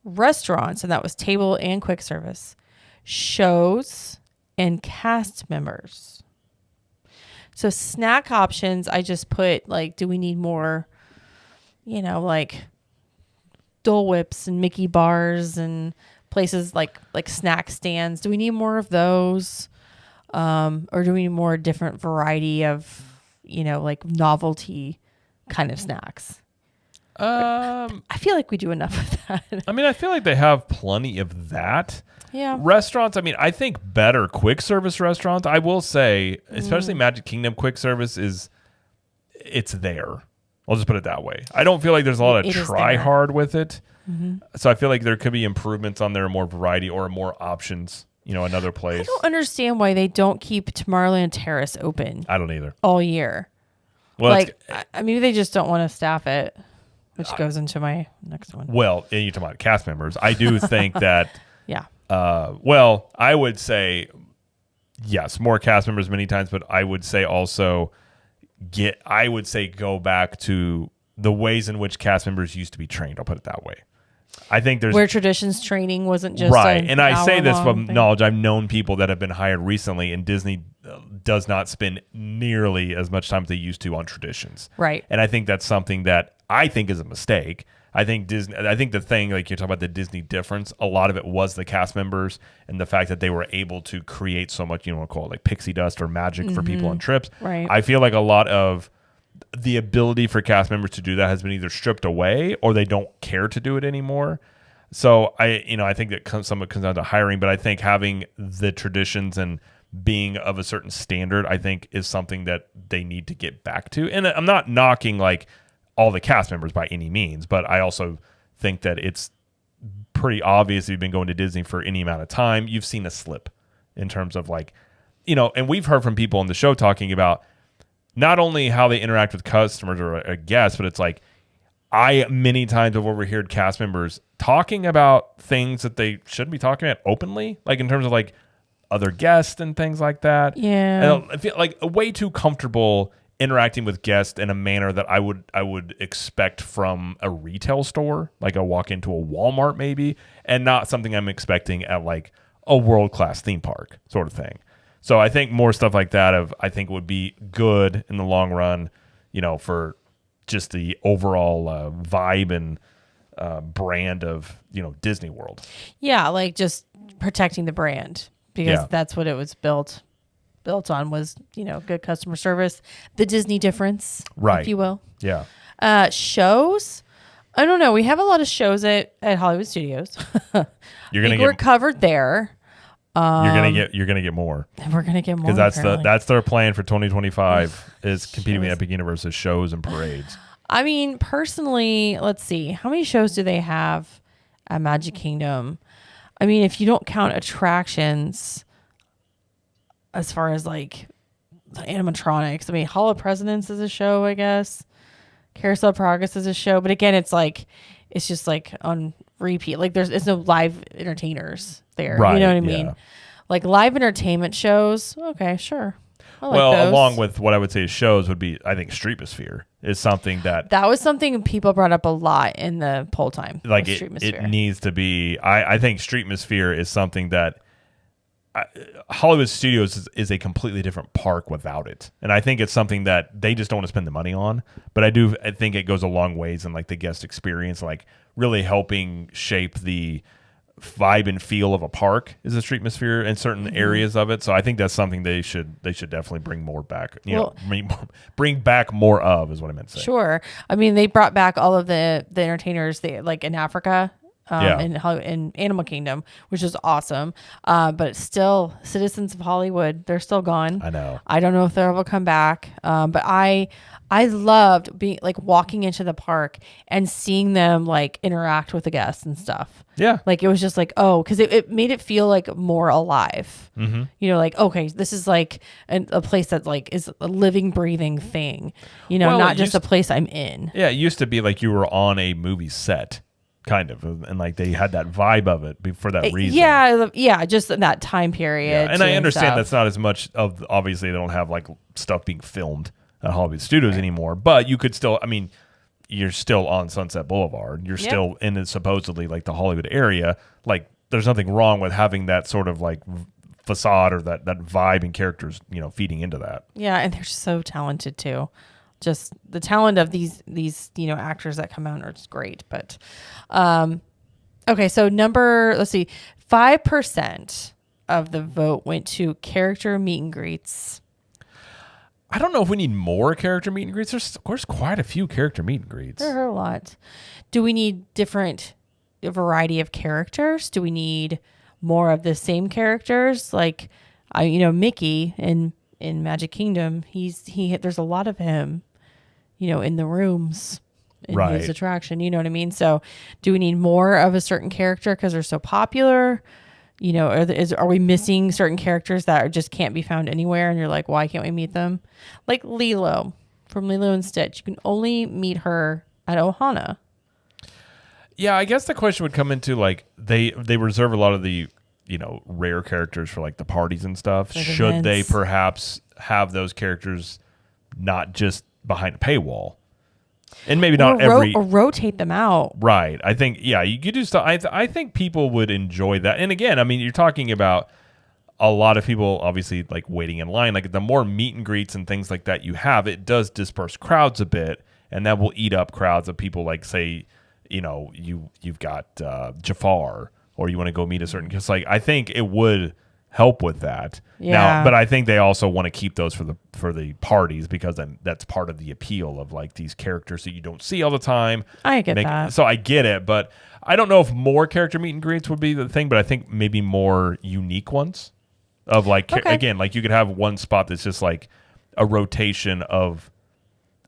restaurants, and that was table and quick service, shows, and cast members. So snack options, I just put do we need more, Dole Whips and Mickey bars and places like snack stands. Do we need more of those? Or do we need more different variety of, like novelty kind of snacks? I feel like we do enough of that. I mean, I feel like they have plenty of that. Yeah. Restaurants, I mean, I think better quick service restaurants, I will say, especially Magic Kingdom quick service it's there. I'll just put it that way. I don't feel like there's a lot of try hard with it. Mm-hmm. So I feel like there could be improvements on there, more variety or more options, another place. I don't understand why they don't keep Tomorrowland Terrace open. I don't either. All year. Well, maybe they just don't want to staff it, which goes into my next one. Well, and you're talking about cast members. I do think that... Yeah. Well, I would say, yes, more cast members many times, but I would say also go back to the ways in which cast members used to be trained. I'll put it that way. I think there's where traditions training wasn't just right. And I say this from thing. knowledge. I've known people that have been hired recently, and Disney does not spend nearly as much time as they used to on traditions. Right. And I think that's something that I think is a mistake. I think the thing, like you're talking about the Disney difference, a lot of it was the cast members and the fact that they were able to create so much, want to call it like pixie dust or magic for people on trips. Right. I feel like a lot of the ability for cast members to do that has been either stripped away or they don't care to do it anymore. So I think that some of it comes down to hiring, but I think having the traditions and being of a certain standard, I think is something that they need to get back to. And I'm not knocking like all the cast members by any means, but I also think that it's pretty obvious if you've been going to Disney for any amount of time, you've seen a slip in terms of like, and we've heard from people on the show talking about not only how they interact with customers or guests, but it's like I many times have overheard cast members talking about things that they shouldn't be talking about openly, like in terms of like other guests and things like that. Yeah. And I feel like way too comfortable interacting with guests in a manner that I would expect from a retail store, like I walk into a Walmart maybe, and not something I'm expecting at like a world-class theme park sort of thing. So I think more stuff like that I think would be good in the long run, for just the overall vibe and brand of, Disney World. Yeah, like just protecting the brand because that's what it was built on was, good customer service, the Disney difference, right, if you will. Yeah. Shows. I don't know. We have a lot of shows at Hollywood Studios. We're covered there. You're gonna get more. And we're gonna get more because that's their plan for 2025 is competing with Epic Universe's shows and parades. I mean, personally, let's see, how many shows do they have at Magic Kingdom? I mean, if you don't count attractions, as far as like the animatronics, I mean, Hall of Presidents is a show, I guess. Carousel of Progress is a show, but again, it's just like on repeat. Like it's no live entertainers there. Right, you know what I mean? Like live entertainment shows. Okay, sure. I like those. Along with what I would say shows would be, I think Streetmosphere is something that was something people brought up a lot in the poll time. Like it needs to be. I think Streetmosphere is something that Hollywood Studios is a completely different park without it, and I think it's something that they just don't want to spend the money on. But I think it goes a long ways in like the guest experience, like really helping shape the vibe and feel of a park is a Streetmosphere in certain areas of it. So I think that's something they should definitely bring more back. Bring back more of is what I meant to say. Sure. I mean, they brought back all of the entertainers like in Africa. In Animal Kingdom, which is awesome. But still, Citizens of Hollywood, they're still gone. I know. I don't know if they'll ever come back. But I loved being like walking into the park and seeing them like interact with the guests and stuff. Yeah. Like it was just like, because it made it feel like more alive. Mm-hmm. Like, okay, this is like a place that like is a living, breathing thing. Not just a place I'm in. Yeah, it used to be like you were on a movie set. Kind of, and like they had that vibe of it for that reason. Yeah, just in that time period. Yeah. And I understand that's not as much of. Obviously, they don't have like stuff being filmed at Hollywood Studios anymore. But you could still. I mean, you're still on Sunset Boulevard. You're still in supposedly like the Hollywood area. Like, there's nothing wrong with having that sort of like facade or that vibe and characters, feeding into that. Yeah, and they're so talented too. just the talent of these actors that come out are just great. But okay, so let's see, 5% of the vote went to character meet and greets. I don't know if we need more character meet and greets. There's quite a few character meet and greets. There are a lot. Do we need a variety of characters? Do we need more of the same characters? Like, Mickey in Magic Kingdom, there's a lot of him, in the rooms in his attraction. You know what I mean? So do we need more of a certain character because they're so popular? Are we missing certain characters that just can't be found anywhere? And you're like, why can't we meet them? Like Lilo from Lilo and Stitch. You can only meet her at Ohana. Yeah, I guess the question would come into like they reserve a lot of the rare characters for like the parties and stuff. Like Should events. they perhaps have those characters not just behind a paywall? And maybe not or rotate them out. Right. I think, you could do stuff. I think people would enjoy that. And again, I mean, you're talking about a lot of people obviously like waiting in line. Like the more meet and greets and things like that you have, it does disperse crowds a bit, and that will eat up crowds of people. Like say, you've got Jafar, or you want to go meet a certain. Because like I think it would help with that. Yeah. Now, but I think they also want to keep those for the parties, because then that's part of the appeal of like these characters that you don't see all the time. I get that. So I get it, but I don't know if more character meet and greets would be the thing, but I think maybe more unique ones of like, again, like you could have one spot that's just like a rotation of,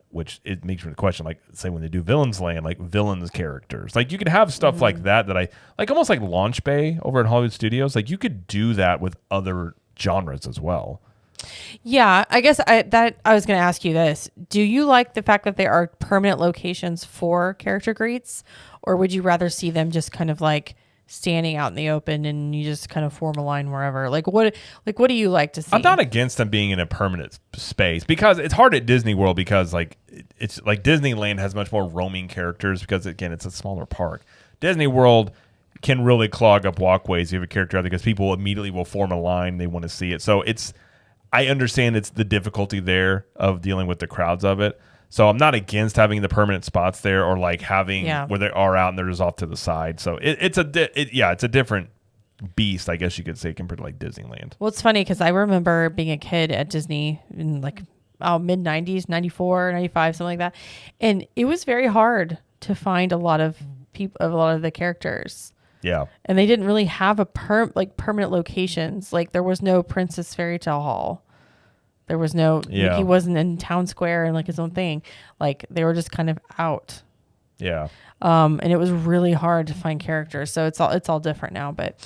which it makes me the question, like say when they do Villains Land, like villains characters, like you could have stuff like that I like, almost like Launch Bay over at Hollywood Studios. Like you could do that with other genres as well. Yeah, I guess I was going to ask you this. Do you like the fact that there are permanent locations for character greets, or would you rather see them just kind of like standing out in the open and you just kind of form a line wherever? Like what do you like to see? I'm not against them being in a permanent space, because it's hard at Disney World, because like it's like Disneyland has much more roaming characters, because again, it's a smaller park. Disney World can really clog up walkways. You have a character out there because people immediately will form a line. They want to see it. So I understand it's the difficulty there of dealing with the crowds of it. So I'm not against having the permanent spots there, or like having where they are out and they're just off to the side. So it's a different beast, I guess you could say, compared to like Disneyland. Well, it's funny because I remember being a kid at Disney in like mid 90s, 94, 95, something like that. And it was very hard to find a lot of the characters. Yeah. And they didn't really have permanent locations. Like there was no Princess Fairy Tale Hall. There was no, Mickey wasn't in Town Square and like his own thing. Like they were just kind of out. Yeah. And it was really hard to find characters. So it's all different now. But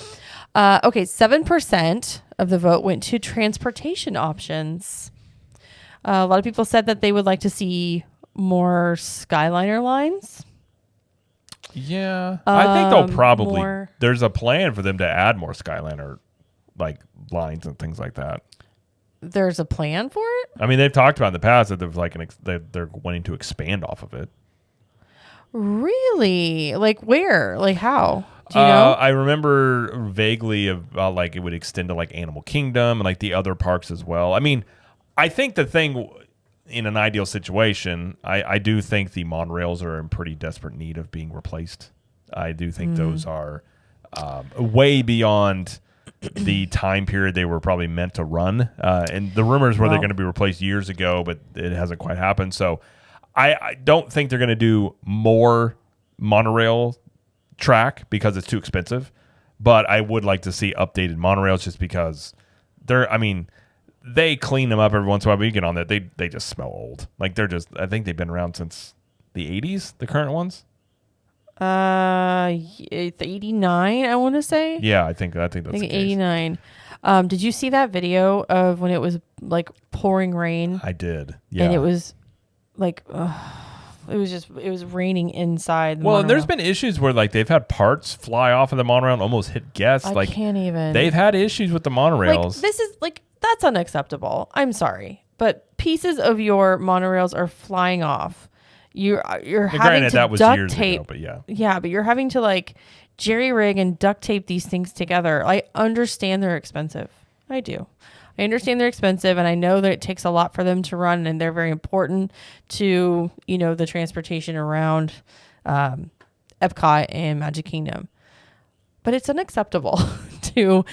okay, 7% of the vote went to transportation options. A lot of people said that they would like to see more Skyliner lines. Yeah. I think they'll probably, there's a plan for them to add more Skyliner like lines and things like that. There's a plan for it? I mean, they've talked about in the past that there's like they're wanting to expand off of it. Really? Like where? Like how? Do you know? I remember vaguely about like it would extend to like Animal Kingdom and like the other parks as well. I mean, I think the thing in an ideal situation, I do think the monorails are in pretty desperate need of being replaced. I do think those are way beyond the time period they were probably meant to run. And the rumors were they're going to be replaced years ago, but it hasn't quite happened. So I don't think they're going to do more monorail track because it's too expensive. But I would like to see updated monorails, just because they clean them up every once in a while, but you get on there, they just smell old. Like I think they've been around since the 80s, the current ones. 89, I want to say. Yeah, I think that's the case. 89. Did you see that video of when it was like pouring rain? I did. Yeah. And it was like it was raining inside the monorail. And there's been issues where like they've had parts fly off of the monorail and almost hit guests. I can't even. They've had issues with the monorails. Like, this is like, that's unacceptable. I'm sorry, but pieces of your monorails are flying off. You're having to duct tape, ago, but but you're having to like jerry rig and duct tape these things together. I understand they're expensive. I do. I understand they're expensive, and I know that it takes a lot for them to run, and they're very important to, the transportation around Epcot and Magic Kingdom. But it's unacceptable to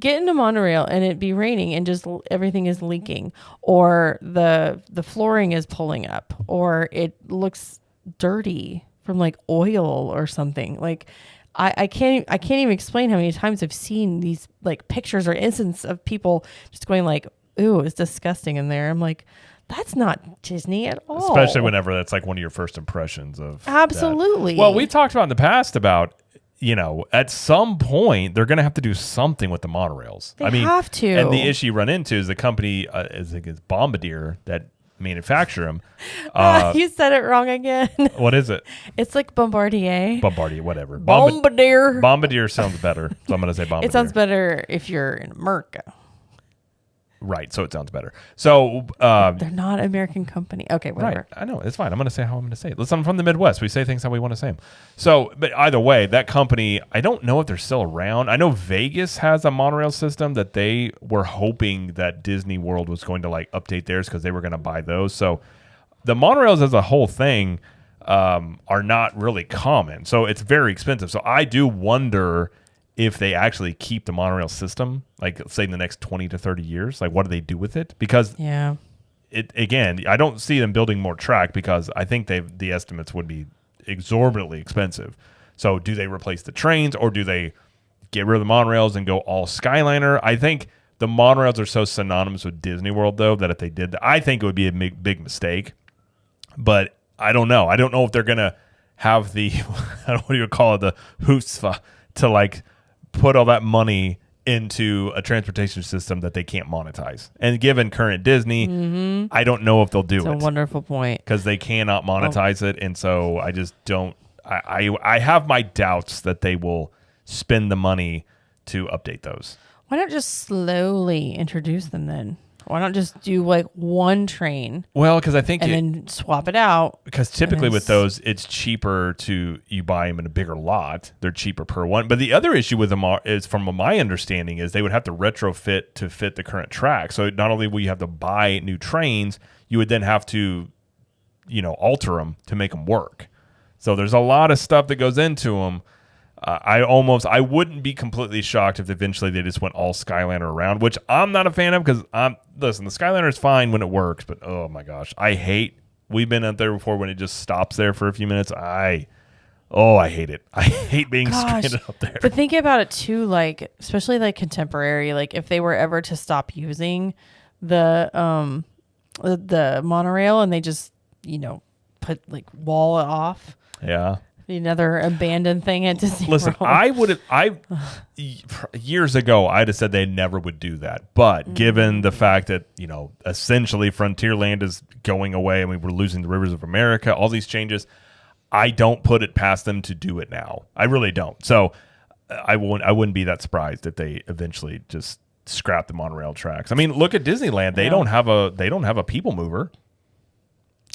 get into monorail and it be raining and just everything is leaking, or the flooring is pulling up, or it looks dirty from like oil or something. Like I can't even explain how many times I've seen these like pictures or instances of people just going like, "Ooh, it's disgusting in there." I'm like, that's not Disney at all. Especially whenever that's like one of your first impressions of absolutely. that. Well, we've talked about in the past about, at some point they're going to have to do something with the monorails. They have to. And the issue you run into is the company is Bombardier that manufacture them. You said it wrong again. What is it? It's like Bombardier. Bombardier, whatever. Bombardier. Bombardier sounds better, so I'm going to say Bombardier. It sounds better if you're in America. Right, so it sounds better. So they're not an American company. Okay, whatever. Right, I know, it's fine. I'm going to say how I'm going to say it. Listen, I'm from the Midwest. We say things how we want to say them. So, but either way, that company, I don't know if they're still around. I know Vegas has a monorail system that they were hoping that Disney World was going to like update theirs because they were going to buy those. So the monorails as a whole thing are not really common. So it's very expensive. So I do wonder if they actually keep the monorail system, like say in the next 20 to 30 years, like what do they do with it? Because again, I don't see them building more track because I think the estimates would be exorbitantly expensive. So do they replace the trains or do they get rid of the monorails and go all Skyliner? I think the monorails are so synonymous with Disney World though, that if they did that, I think it would be a big mistake, but I don't know. I don't know if they're going to have the, what do you call it? The chutzpah to like, put all that money into a transportation system that they can't monetize. And given current Disney, I don't know if they'll do it. It's a wonderful point. Because they cannot monetize it. And so I just don't, I have my doubts that they will spend the money to update those. Why not just slowly introduce them then? Why not just do like one train? Well, because I think and then swap it out. Because typically with those, it's cheaper you buy them in a bigger lot. They're cheaper per one. But the other issue with them is, from my understanding, is they would have to retrofit to fit the current track. So not only will you have to buy new trains, you would then have to, alter them to make them work. So there's a lot of stuff that goes into them. I wouldn't be completely shocked if eventually they just went all Skyliner around, which I'm not a fan of because listen, the Skyliner is fine when it works, but oh my gosh, we've been out there before when it just stops there for a few minutes. I hate it. I hate being stranded up there. But think about it too, like, especially like contemporary, like if they were ever to stop using the monorail and they just, put like wall it off. Yeah. Another abandoned thing at Disney Listen, World. Years ago, I'd have said they never would do that. But given the fact that, essentially Frontierland is going away and we were losing the Rivers of America, all these changes, I don't put it past them to do it now. I really don't. So I wouldn't be that surprised if they eventually just scrap the monorail tracks. I mean, look at Disneyland. They don't have a people mover.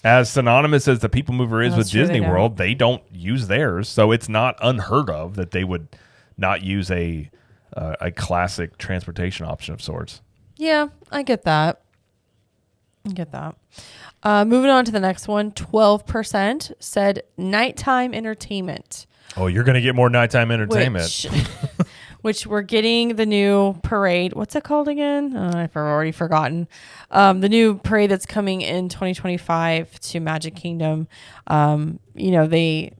As synonymous as the people mover is with Disney World, they don't use theirs. So it's not unheard of that they would not use a classic transportation option of sorts. Yeah, I get that. Moving on to the next one, 12% said nighttime entertainment. Oh, you're going to get more nighttime entertainment. Which we're getting the new parade. What's it called again? I've already forgotten. The new parade that's coming in 2025 to Magic Kingdom. I think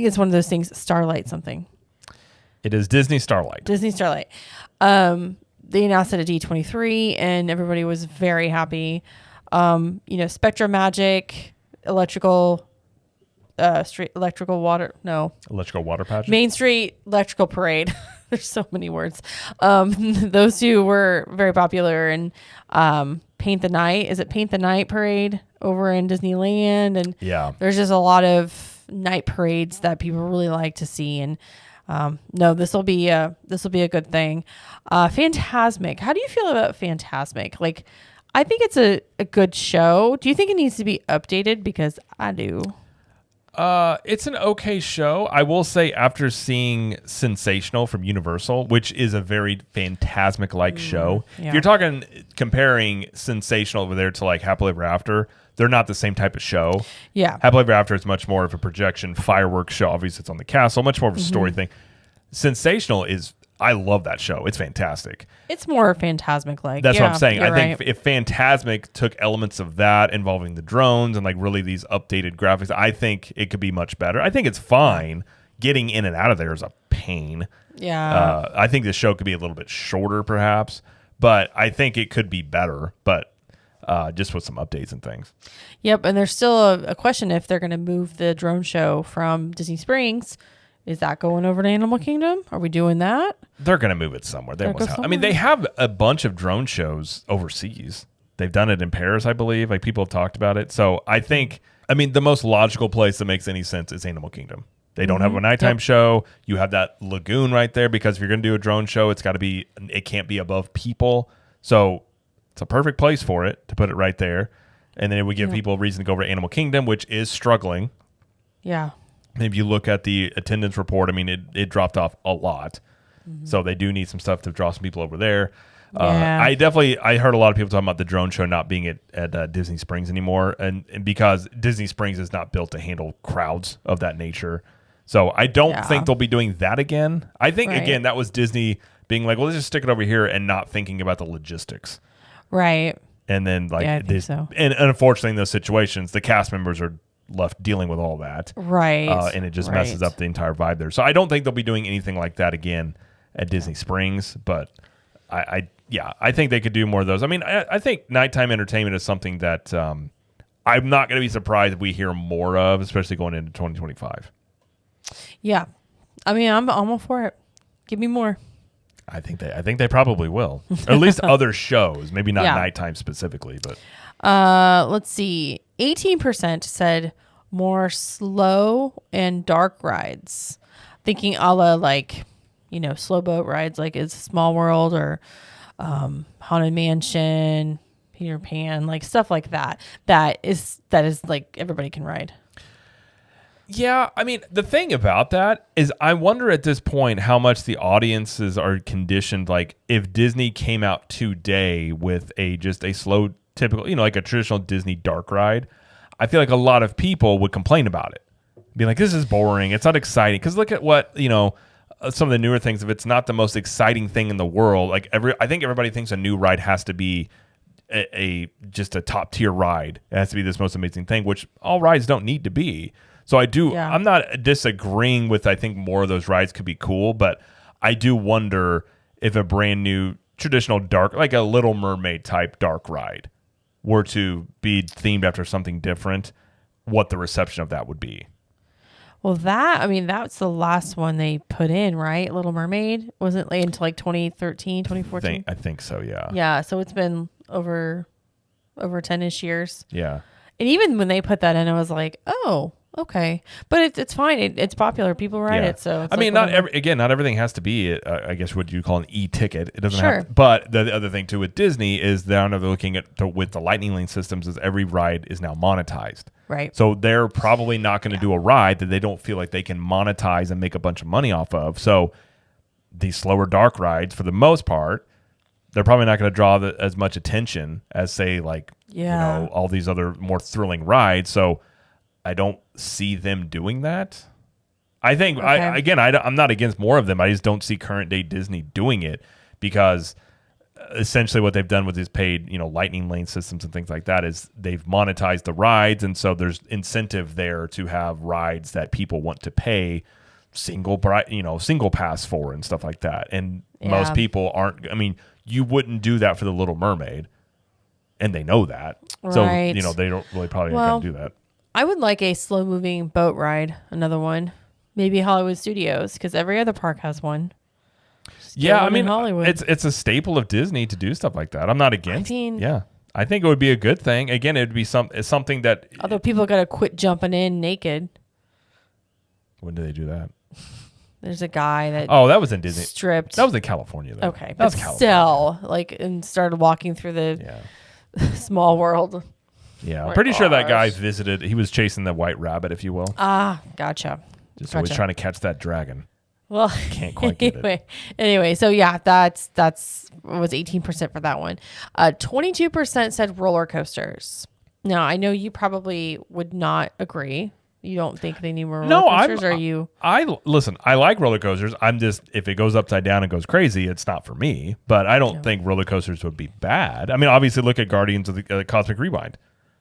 it's one of those things, Starlight something. It is Disney Starlight. Disney Starlight. They announced it at D23 and everybody was very happy. Spectra Magic, electrical water pageant. Main Street electrical parade. There's so many words. Those two were very popular, and Paint the Night. Is it Paint the Night parade over in Disneyland? And yeah, there's just a lot of night parades that people really like to see. And this will be a good thing. Fantasmic. How do you feel about Fantasmic? Like, I think it's a good show. Do you think it needs to be updated? Because I do. It's an okay show. I will say, after seeing Sensational from Universal, which is a very Phantasmic-like show, yeah. if you're talking comparing Sensational over there to like Happily Ever After, they're not the same type of show. Yeah. Happily Ever After is much more of a projection fireworks show. Obviously, it's on the castle, much more of a story thing. Sensational is, I love that show. It's fantastic. It's more Phantasmic-like. That's what I'm saying. I think right. if Phantasmic took elements of that involving the drones and like really these updated graphics, I think it could be much better. I think it's fine. Getting in and out of there is a pain. Yeah. I think the show could be a little bit shorter perhaps, but I think it could be better, but just with some updates and things. Yep. And there's still a question if they're going to move the drone show from Disney Springs. Is that going over to Animal Kingdom? Are we doing that? They're going to move it somewhere. They almost have. I mean, somewhere? they have a bunch of drone shows overseas. They've done it in Paris, I believe. Like, people have talked about it. So I think, I mean, the most logical place that makes any sense is Animal Kingdom. They don't have a nighttime show. You have that lagoon right there, because if you're going to do a drone show, it can't be above people. So it's a perfect place for it, to put it right there. And then it would give people a reason to go over to Animal Kingdom, which is struggling. Yeah. If you look at the attendance report, I mean, it dropped off a lot. So they do need some stuff to draw some people over there. Yeah. I heard a lot of people talking about the drone show not being at Disney Springs anymore, and because Disney Springs is not built to handle crowds of that nature. So I don't think they'll be doing that again. I think, again, that was Disney being like, well, let's just stick it over here and not thinking about the logistics. Right. And then, like, I think so. And unfortunately, in those situations, the cast members are left dealing with all that. Right. And it just messes up the entire vibe there. So I don't think they'll be doing anything like that again at Disney Springs, but I think they could do more of those. I mean, I think nighttime entertainment is something that I'm not going to be surprised if we hear more of, especially going into 2025. Yeah. I mean, I'm all for it. Give me more. I think they probably will. Or at least other shows, maybe not nighttime specifically, but let's see. 18% said more slow and dark rides. Thinking a la, like, slow boat rides like It's a Small World or Haunted Mansion, Peter Pan, like stuff like that. That is like everybody can ride. Yeah, I mean, the thing about that is I wonder at this point how much the audiences are conditioned. Like, if Disney came out today with just a slow, typical, like a traditional Disney dark ride, I feel like a lot of people would complain about it. Be like, this is boring. It's not exciting. Because look at what, some of the newer things, if it's not the most exciting thing in the world, like I think everybody thinks a new ride has to be just a top tier ride. It has to be this most amazing thing, which all rides don't need to be. So I'm not disagreeing with, I think more of those rides could be cool, but I do wonder if a brand new traditional dark, like a Little Mermaid type dark ride, were to be themed after something different, what the reception of that would be. Well, that's the last one they put in, right? Little Mermaid wasn't like until like 2013, 2014. I think so, yeah. Yeah, so it's been over 10ish years. Yeah. And even when they put that in, I was like, oh, okay. But it's fine. It's popular. People ride it. So it's not everything has to be, I guess, what you call an e-ticket. It doesn't have to, Sure. but the other thing too with Disney is they're looking at with the Lightning Lane systems is every ride is now monetized. Right. So they're probably not going to do a ride that they don't feel like they can monetize and make a bunch of money off of. So these slower dark rides, for the most part, they're probably not going to draw as much attention as, say, like, all these other more thrilling rides. So I don't see them doing that. I think, I'm not against more of them. I just don't see current day Disney doing it, because essentially what they've done with these paid, Lightning Lane systems and things like that is they've monetized the rides. And so there's incentive there to have rides that people want to pay single pass for and stuff like that. And most people aren't, you wouldn't do that for the Little Mermaid, and they know that. So, Right. They don't really probably going to do that. I would like a slow moving boat ride. Another one. Maybe Hollywood Studios, because every other park has one. Hollywood. It's a staple of Disney to do stuff like that. I'm not against. I think it would be a good thing. Again, it would be something that. Although people got to quit jumping in naked. When do they do that? There's a guy that. Oh, that was in Disney. Stripped. That was in California, though. Okay, that was but California. still, and started walking through the Small World. Yeah, I'm my pretty sure that guy gosh. visited. He was chasing the white rabbit, if you will. Ah, gotcha. Just always Gotcha. trying to catch that dragon. Well, Can't quite get it. Anyway, so yeah, that's was 18% for that one. 22% said roller coasters. Now I know you probably would not agree. You don't think they need more roller coasters, or you? Listen. I like roller coasters. I'm just, if it goes upside down and goes crazy, it's not for me. But I don't think roller coasters would be bad. I mean, obviously, look at Guardians of the Cosmic Rewind.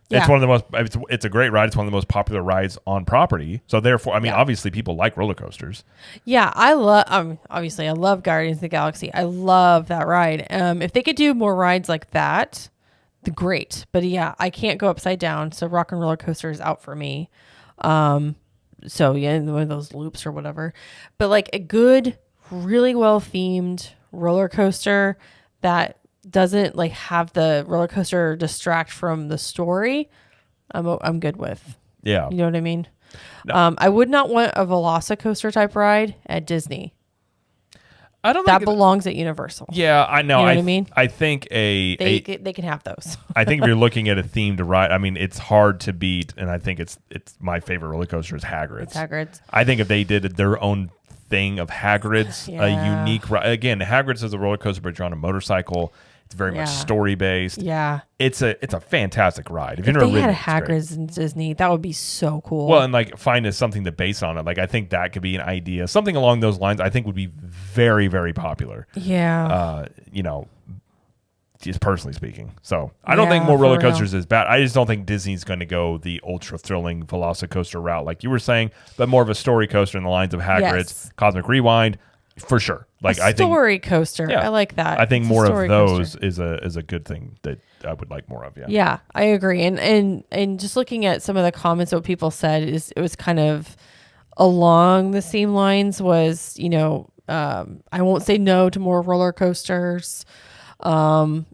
Yeah. It's one of the most. It's a great ride. It's one of the most popular rides on property. So therefore, I mean, obviously, people like roller coasters. Yeah, I love. Obviously, I love Guardians of the Galaxy. I love that ride. If they could do more rides like that, great. But yeah, I can't go upside down. So Rock and Roller Coaster is out for me. So yeah, one of those loops or whatever. But like a good, really well themed roller coaster that doesn't like have the roller coaster distract from the story, I'm good with. Yeah. You know what I mean? No. I would not want a Velocicoaster type ride at Disney. I don't That think belongs at Universal. Yeah, I know. You know what I mean? I think They can have those. I think if you're looking at a themed ride, I mean, it's hard to beat, and I think it's my favorite roller coaster is Hagrid's. It's Hagrid's. I think if they did their own thing of Hagrid's, a unique ride. Again, Hagrid's is a roller coaster, but you're on a motorcycle. It's very much story based. Yeah, it's a fantastic ride. If they had a Hagrid's in Disney, that would be so cool. Well, and like find something to base on it. Like I think that could be an idea. Something along those lines. I think would be very, very popular. Yeah. Just personally speaking. So I don't think more roller coasters is bad. I just don't think Disney's going to go the ultra thrilling Velocicoaster route, like you were saying, but more of a story coaster in the lines of Hagrid's, Cosmic Rewind. For sure. Like I think story coaster. Yeah, I like that. I think more of those is a good thing that I would like more of. Yeah. Yeah, I agree. And just looking at some of the comments, what people said is it was kind of along the same lines was, I won't say no to more roller coasters. Someone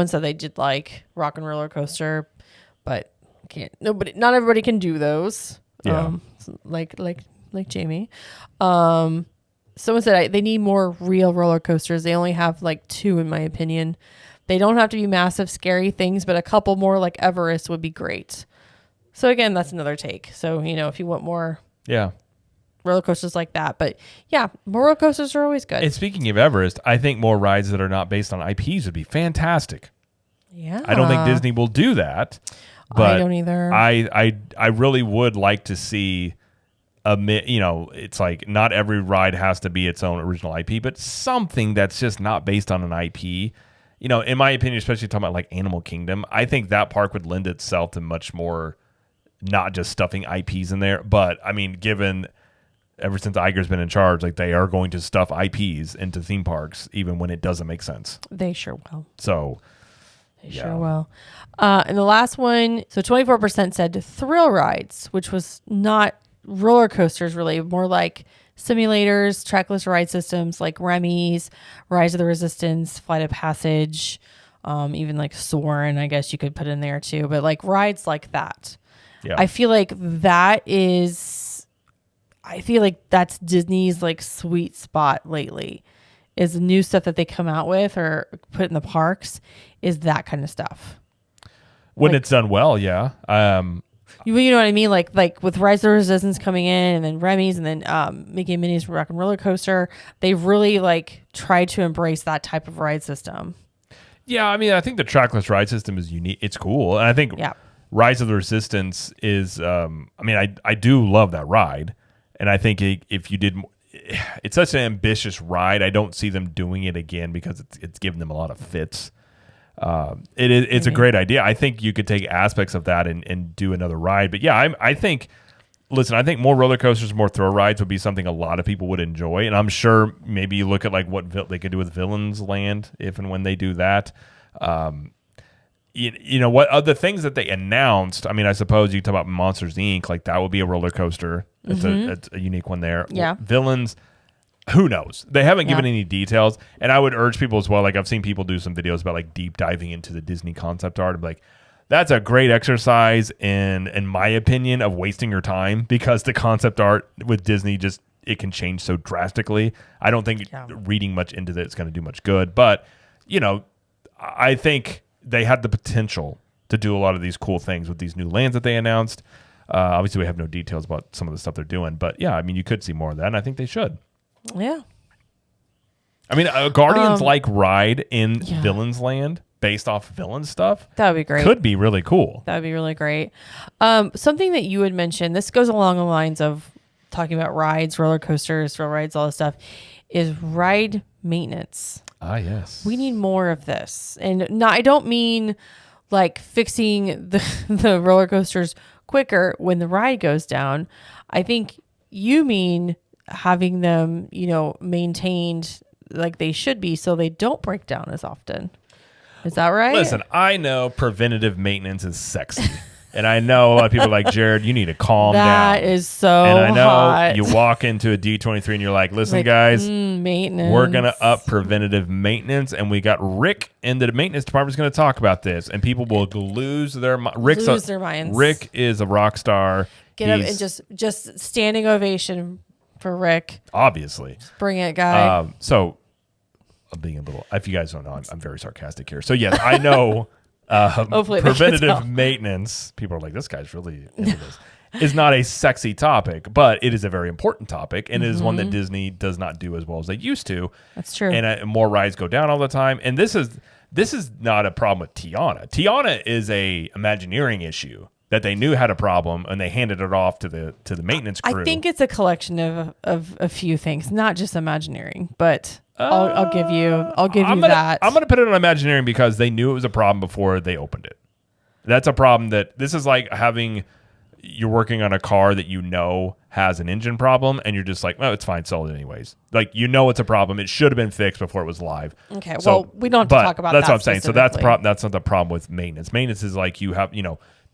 said they did like Rock and Roller Coaster, but not everybody can do those. Yeah. Like Jamie. Someone said they need more real roller coasters. They only have like 2, in my opinion. They don't have to be massive, scary things, but a couple more like Everest would be great. So again, that's another take. So, if you want more roller coasters like that. But yeah, more roller coasters are always good. And speaking of Everest, I think more rides that are not based on IPs would be fantastic. Yeah. I don't think Disney will do that. But I don't either. I really would like to see it's like not every ride has to be its own original IP, but something that's just not based on an IP. In my opinion, especially talking about like Animal Kingdom, I think that park would lend itself to much more, not just stuffing IPs in there. But I mean, given ever since Iger's been in charge, like they are going to stuff IPs into theme parks, even when it doesn't make sense. They sure will. So they sure will. And the last one, so 24% said thrill rides, which was not roller coasters really, more like simulators, trackless ride systems like Remy's, Rise of the Resistance, Flight of Passage, even like Soarin', I guess you could put in there too, but like rides like that. Yeah. I feel like that's Disney's like sweet spot lately, is the new stuff that they come out with or put in the parks is that kind of stuff. When it's done well, yeah. You know what I mean? Like with Rise of the Resistance coming in, and then Remy's, and then Mickey and Minnie's Rock and Roller Coaster, they've really like tried to embrace that type of ride system. Yeah, I mean, I think the trackless ride system is unique. It's cool, and I think Rise of the Resistance is. I do love that ride, and I think if you did, it's such an ambitious ride. I don't see them doing it again because it's giving them a lot of fits. It's a great idea. I think you could take aspects of that and do another ride. But yeah, I think more roller coasters, more thrill rides would be something a lot of people would enjoy. And I'm sure maybe you look at like what they could do with Villains Land if and when they do that. What other things that they announced? I mean, I suppose you talk about Monsters Inc. Like that would be a roller coaster. It's a unique one there. Yeah. Villains. Who knows? They haven't given any details, and I would urge people as well. Like I've seen people do some videos about like deep diving into the Disney concept art. I'm like, that's a great exercise in my opinion, of wasting your time, because the concept art with Disney it can change so drastically. I don't think reading much into it is going to do much good. But I think they had the potential to do a lot of these cool things with these new lands that they announced. Obviously, we have no details about some of the stuff they're doing, but yeah, I mean, you could see more of that, and I think they should. Yeah. I mean, Guardians like ride in Yeah. Villains Land based off villain stuff. That would be great. Could be really cool. That would be really great. Something that you had mentioned, this goes along the lines of talking about rides, roller coasters, rail rides, all this stuff, is ride maintenance. Ah, yes. We need more of this. And no, I don't mean like fixing the roller coasters quicker when the ride goes down. I think you mean having them, maintained like they should be so they don't break down as often. Is that right? Listen, I know preventative maintenance is sexy. And I know a lot of people are like, Jared, you need to calm down. That is so And I know hot. you walk into a D23 and you're like, listen, guys, maintenance. we're going to up preventative maintenance. And we got Rick in the maintenance department is going to talk about this. And people will lose their minds. Lose their minds. Rick is a rock star. Get up and just standing ovation for Rick. Obviously. Bring it, guy. So I'm being a little, if you guys don't know, I'm very sarcastic here. So yes, I know Hopefully they can tell. preventative maintenance, people are like, this guy's really into this, is not a sexy topic, but it is a very important topic. And it is one that Disney does not do as well as they used to. That's true. And more rides go down all the time. And this is not a problem with Tiana. Tiana is a Imagineering issue that they knew had a problem and they handed it off to the maintenance crew. I think it's a collection of a few things, not just Imagineering, but I'll give you that. I'm gonna put it on Imagineering because they knew it was a problem before they opened it. That's a problem this is like you're working on a car that has an engine problem and you're just like, oh, it's fine, sell it anyways. Like, it's a problem. It should have been fixed before it was live. Okay, well, we don't have to talk about that. That's what I'm saying. So that's specifically. that's not the problem with maintenance. Maintenance is like you have,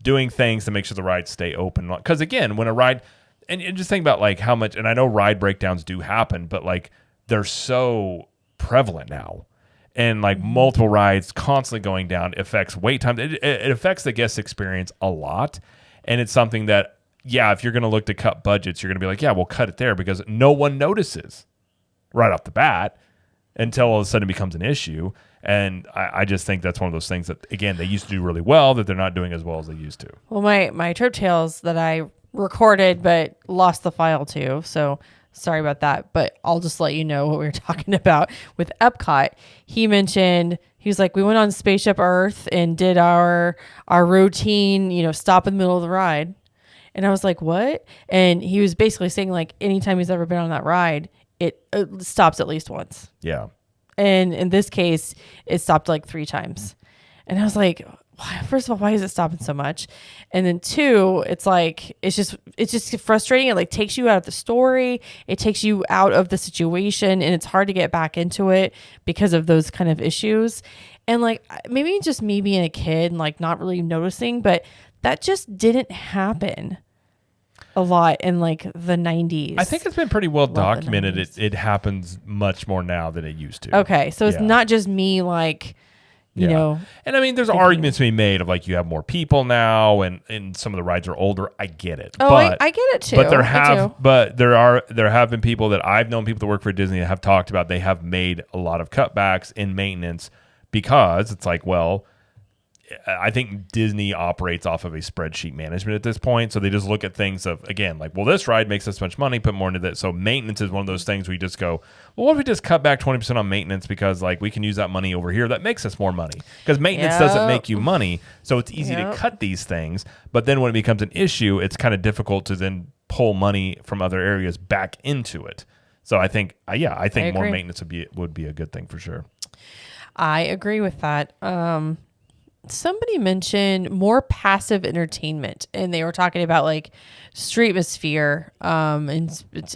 doing things to make sure the rides stay open. Because again, when a ride, and just think about like how much, and I know ride breakdowns do happen, but like they're so prevalent now. And like multiple rides constantly going down affects wait time. It affects the guest experience a lot. And it's something that, if you're going to look to cut budgets, you're going to be like, we'll cut it there because no one notices right off the bat until all of a sudden it becomes an issue. And I just think that's one of those things that, again, they used to do really well that they're not doing as well as they used to. Well, my Trip Tales that I recorded but lost the file to, so sorry about that. But I'll just let you know what we were talking about with Epcot. He mentioned, he was like, we went on Spaceship Earth and did our routine, stop in the middle of the ride. And I was like, what? And he was basically saying like anytime he's ever been on that ride, it stops at least once. Yeah. And in this case, it stopped like 3 times. And I was like, first of all, why is it stopping so much? And then 2, it's like, it's just frustrating. It like takes you out of the story. It takes you out of the situation and it's hard to get back into it because of those kind of issues. And like, maybe just me being a kid and like not really noticing, but that just didn't happen a lot in like the 90s. I think it's been pretty well Love the documented. 90s. It happens much more now than it used to. Okay. So it's not just me like, you know. And I mean, there's arguments to be made of like you have more people now and some of the rides are older. I get it. Oh, but, I get it too. But there have been people that I've known, people that work for Disney that have talked about they have made a lot of cutbacks in maintenance because it's like, well, I think Disney operates off of a spreadsheet management at this point. So they just look at things of, again, like, well, this ride makes this much money, put more into that. So maintenance is one of those things where you just go, well, what if we just cut back 20% on maintenance because like we can use that money over here that makes us more money? Because maintenance doesn't make you money. So it's easy to cut these things. But then when it becomes an issue, it's kind of difficult to then pull money from other areas back into it. So I think, I think more maintenance would be a good thing for sure. I agree with that. Somebody mentioned more passive entertainment, and they were talking about like Streetmosphere,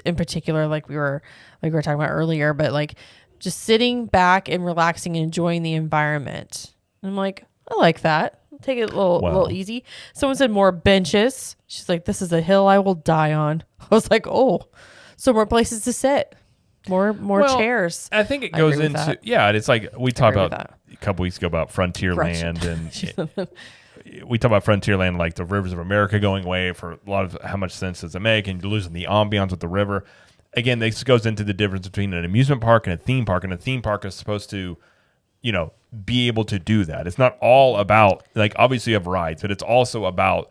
in particular, like we were talking about earlier, but like just sitting back and relaxing and enjoying the environment. And I'm like, I like that. Take it a little easy. Someone said more benches. She's like, this is a hill I will die on. I was like, oh, so more places to sit. More chairs. I think it goes into it's like we talked about a couple weeks ago about Frontierland and we talk about Frontierland like the Rivers of America going away for a lot of how much sense does it make and losing the ambiance with the river. Again, this goes into the difference between an amusement park and a theme park. And a theme park is supposed to, be able to do that. It's not all about, like, obviously you have rides, but it's also about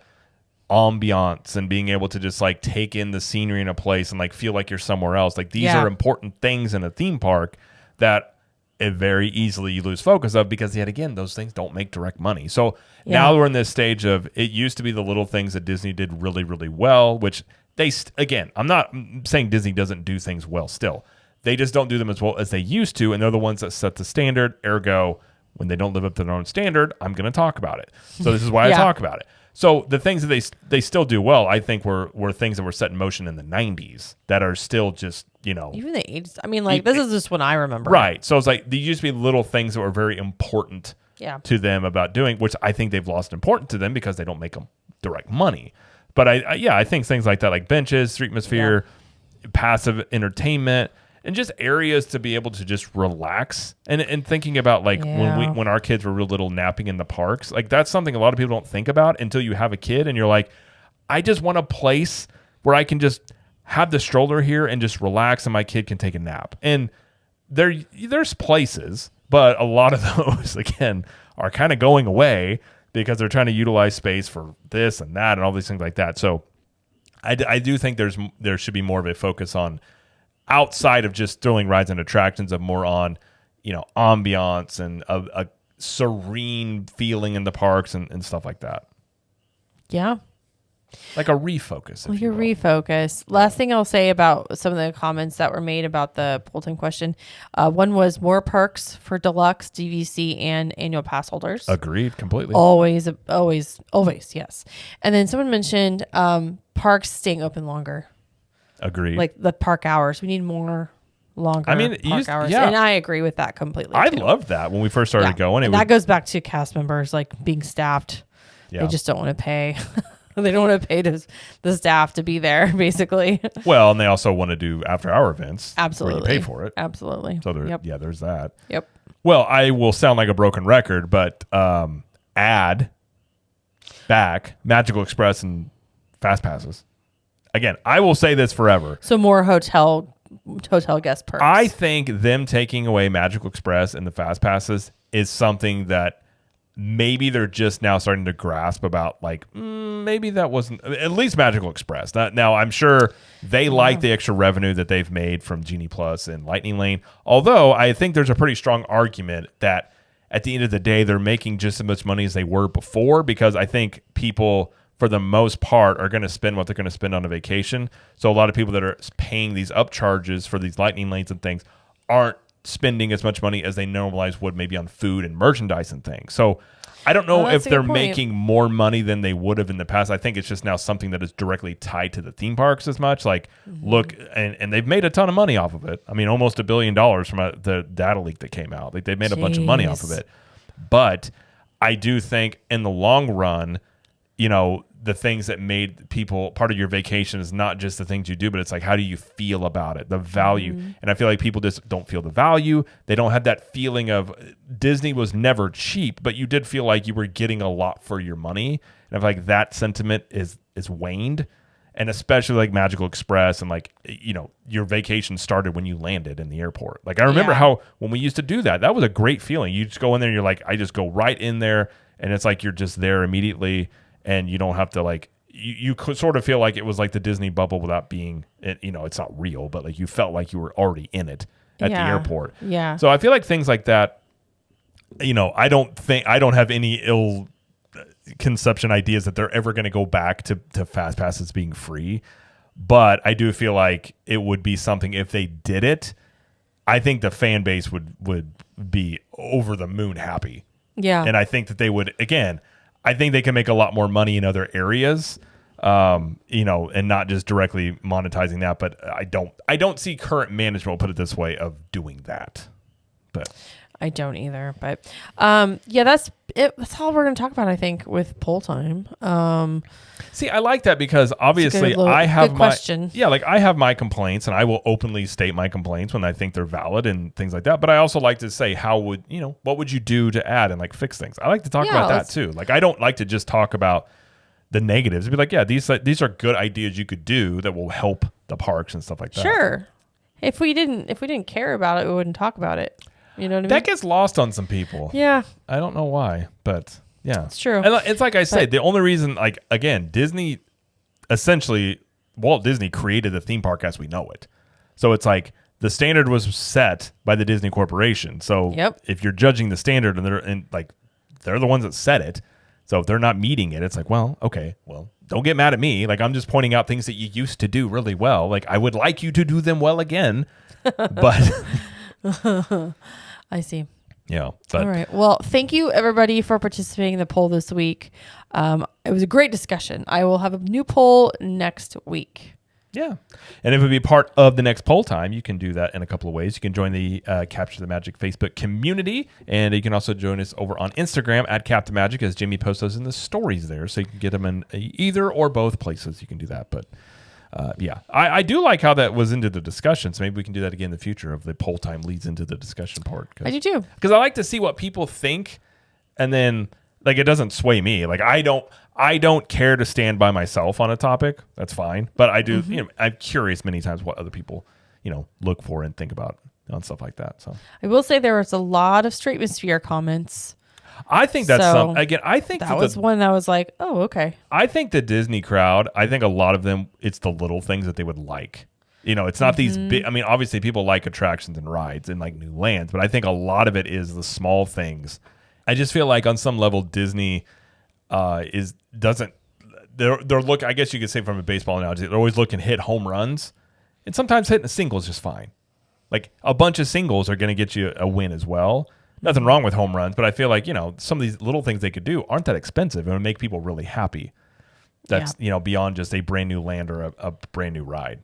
ambiance and being able to just like take in the scenery in a place and like feel like you're somewhere else. Like these are important things in a theme park that it very easily you lose focus of, because yet again, those things don't make direct money. So now we're in this stage of, it used to be the little things that Disney did really, really well, which again, I'm not saying Disney doesn't do things well still. They just don't do them as well as they used to, and they're the ones that set the standard. Ergo, when they don't live up to their own standard, I'm going to talk about it. So this is why I talk about it. So the things that they still do well, I think, were things that were set in motion in the 90s that are still just, even the 80s. I mean, like, this is just when I remember. Right. So it's like, these used to be little things that were very important to them about doing, which I think they've lost importance to them because they don't make them direct money. But I think things like that, like benches, streetmosphere, passive entertainment, and just areas to be able to just relax and thinking about like when our kids were real little, napping in the parks, like that's something a lot of people don't think about until you have a kid and you're like, I just want a place where I can just have the stroller here and just relax and my kid can take a nap. And there's places, but a lot of those again are kind of going away because they're trying to utilize space for this and that and all these things like that. So I do think there should be more of a focus on, outside of just throwing rides and attractions, of more on, ambiance and a serene feeling in the parks and stuff like that. Yeah. Like a refocus. Like a refocus. Last thing I'll say about some of the comments that were made about the poll time question. One was more perks for deluxe, DVC, and annual pass holders. Agreed. Completely. Always, yes. And then someone mentioned parks staying open longer. Agreed. Like the park hours. We need more longer park hours. Yeah. And I agree with that completely. I loved that when we first started going. And that goes back to cast members like being staffed. Yeah. They just don't want to pay. They don't want to pay the staff to be there, basically. Well, and they also want to do after-hour events. Absolutely. Where you pay for it. Absolutely. So there's that. Yep. Well, I will sound like a broken record, but add back Magical Express and Fast Passes. Again, I will say this forever. So more hotel guest perks. I think them taking away Magical Express and the Fast Passes is something that maybe they're just now starting to grasp about, like, maybe that wasn't, at least Magical Express. Now, I'm sure they like the extra revenue that they've made from Genie Plus and Lightning Lane. Although I think there's a pretty strong argument that at the end of the day, they're making just as much money as they were before, because I think people, for the most part, are going to spend what they're going to spend on a vacation. So a lot of people that are paying these upcharges for these Lightning Lanes and things aren't spending as much money as they normalize would maybe on food and merchandise and things. So I don't know if they're making more money than they would have in the past. I think it's just now something that is directly tied to the theme parks as much. Like, look, and they've made a ton of money off of it. I mean, almost $1 billion from the data leak that came out. Like, they've made a bunch of money off of it. But I do think in the long run, the things that made people part of your vacation is not just the things you do, but it's like, how do you feel about it? The value. And I feel like people just don't feel the value. They don't have that feeling of, Disney was never cheap, but you did feel like you were getting a lot for your money. And I feel like that sentiment is waned. And especially like Magical Express and like, your vacation started when you landed in the airport. Like, I remember how when we used to do that, that was a great feeling. You just go in there and you're like, I just go right in there, and it's like you're just there immediately. And you don't have to, like, you could sort of feel like it was like the Disney bubble without being, it's not real, but like you felt like you were already in it at the airport. Yeah. So I feel like things like that, I don't have any ill conception ideas that they're ever going to go back to Fast Passes being free. But I do feel like it would be something, if they did it, I think the fan base would be over the moon happy. Yeah. And I think that they would, again, I think they can make a lot more money in other areas, and not just directly monetizing that. But I don't see current management, we'll put it this way, of doing that. But I don't either. But that's it. That's all we're going to talk about, I think, with poll time. See, I like that because obviously I have I have my complaints, and I will openly state my complaints when I think they're valid and things like that. But I also like to say, what would you do to add and like fix things? I like to talk about that too. Like, I don't like to just talk about the negatives. It'd be like, these are good ideas you could do that will help the parks and stuff like that. Sure. If we didn't care about it, we wouldn't talk about it. You know what I mean? That gets lost on some people. Yeah. I don't know why, but yeah. It's true. And it's like I say, the only reason, like, again, Disney, essentially, Walt Disney created the theme park as we know it. So it's like the standard was set by the Disney Corporation. So if you're judging the standard and they're the ones that set it. So if they're not meeting it, it's like, well, okay, well, don't get mad at me. Like, I'm just pointing out things that you used to do really well. Like, I would like you to do them well again, but I see. Yeah. But all right. Well, thank you everybody for participating in the poll this week. It was a great discussion. I will have a new poll next week. Yeah. And if it would be part of the next poll time, you can do that in a couple of ways. You can join the Capture the Magic Facebook community, and you can also join us over on Instagram at Captain Magic, as Jamie posts those in the stories there. So you can get them in either or both places. You can do that. But yeah, I do like how that was into the discussion. So maybe we can do that again in the future if the poll time leads into the discussion part. I do too. Because I like to see what people think, and then like it doesn't sway me. Like I don't care to stand by myself on a topic. That's fine. But I do, you know, I'm curious many times what other people, you know, look for and think about on stuff like that. So I will say there was a lot of straight sphere comments. I think that's I think that was one that was like, oh, okay. I think the Disney crowd, I think a lot of them, it's the little things that they would like. You know, it's not these big, I mean, obviously people like attractions and rides and like new lands, but I think a lot of it is the small things. I just feel like on some level Disney they're look, I guess you could say from a baseball analogy, they're always looking to hit home runs, and sometimes hitting a single is just fine. Like a bunch of singles are going to get you a win as well. Nothing wrong with home runs, but I feel like, you know, some of these little things they could do aren't that expensive and would make people really happy. That's, you know, beyond just a brand new land or a brand new ride.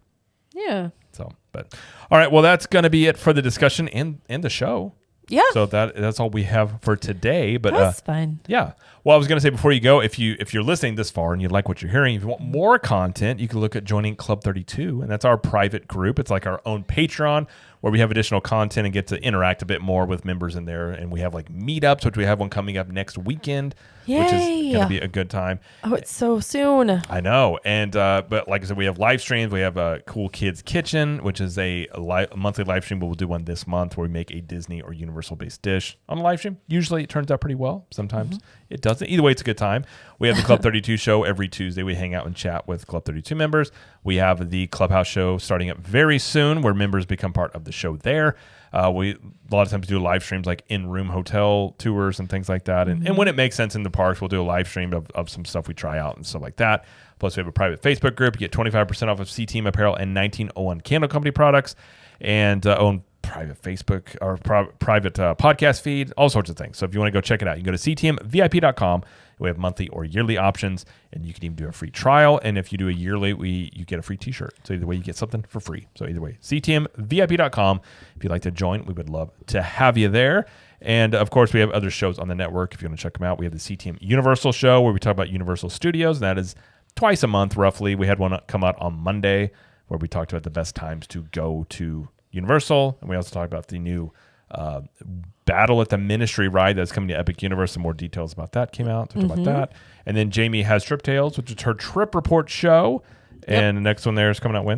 Yeah. So, but all right, well, that's going to be it for the discussion and the show. Yeah. So that's all we have for today. But that's fine. Yeah. Well, I was going to say before you go, if you're listening this far and you like what you're hearing, if you want more content, you can look at joining Club 32, and that's our private group. It's like our own Patreon where we have additional content and get to interact a bit more with members in there. And we have like meetups, which we have one coming up next weekend, which is going to be a good time. Oh, it's so soon. I know. And but like I said, we have live streams. We have a Cool Kids Kitchen, which is a monthly live stream, but we'll do one this month where we make a Disney or Universal based dish on a live stream. Usually it turns out pretty well. Sometimes it doesn't. Either way, it's a good time. We have the Club 32 show every Tuesday. We hang out and chat with Club 32 members. We have the Clubhouse show starting up very soon where members become part of the show there. We a lot of times do live streams like in-room hotel tours and things like that. And when it makes sense in the parks, we'll do a live stream of some stuff we try out and stuff like that. Plus, we have a private Facebook group. You get 25% off of CTM apparel and 1901 Candle Company products, and own private Facebook or private podcast feed, all sorts of things. So if you want to go check it out, you can go to ctmvip.com. We have monthly or yearly options, and you can even do a free trial. And if you do a yearly, you get a free t-shirt. So either way, you get something for free. So either way, ctmvip.com. If you'd like to join, we would love to have you there. And of course, we have other shows on the network. If you want to check them out, we have the CTM Universal show where we talk about Universal Studios, and that is twice a month, roughly. We had one come out on Monday where we talked about the best times to go to Universal, and we also talked about the new Battle at the Ministry ride that's coming to Epic Universe. Some more details about that came out. Talked about that. And then Jamie has Trip Tales, which is her trip report show. And the next one there is coming out when?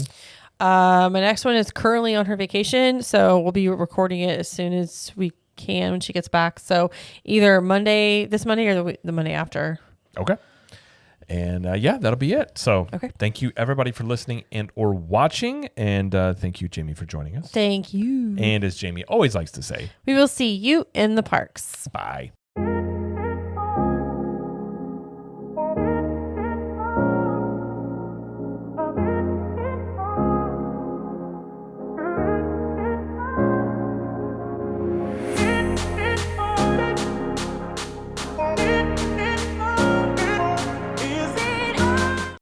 My next one is currently on her vacation, so we'll be recording it as soon as we can when she gets back. So either this Monday or the Monday after. Okay. And yeah, that'll be it. So thank you everybody for listening and or watching. And thank you, Jamie, for joining us. Thank you. And as Jamie always likes to say, we will see you in the parks. Bye.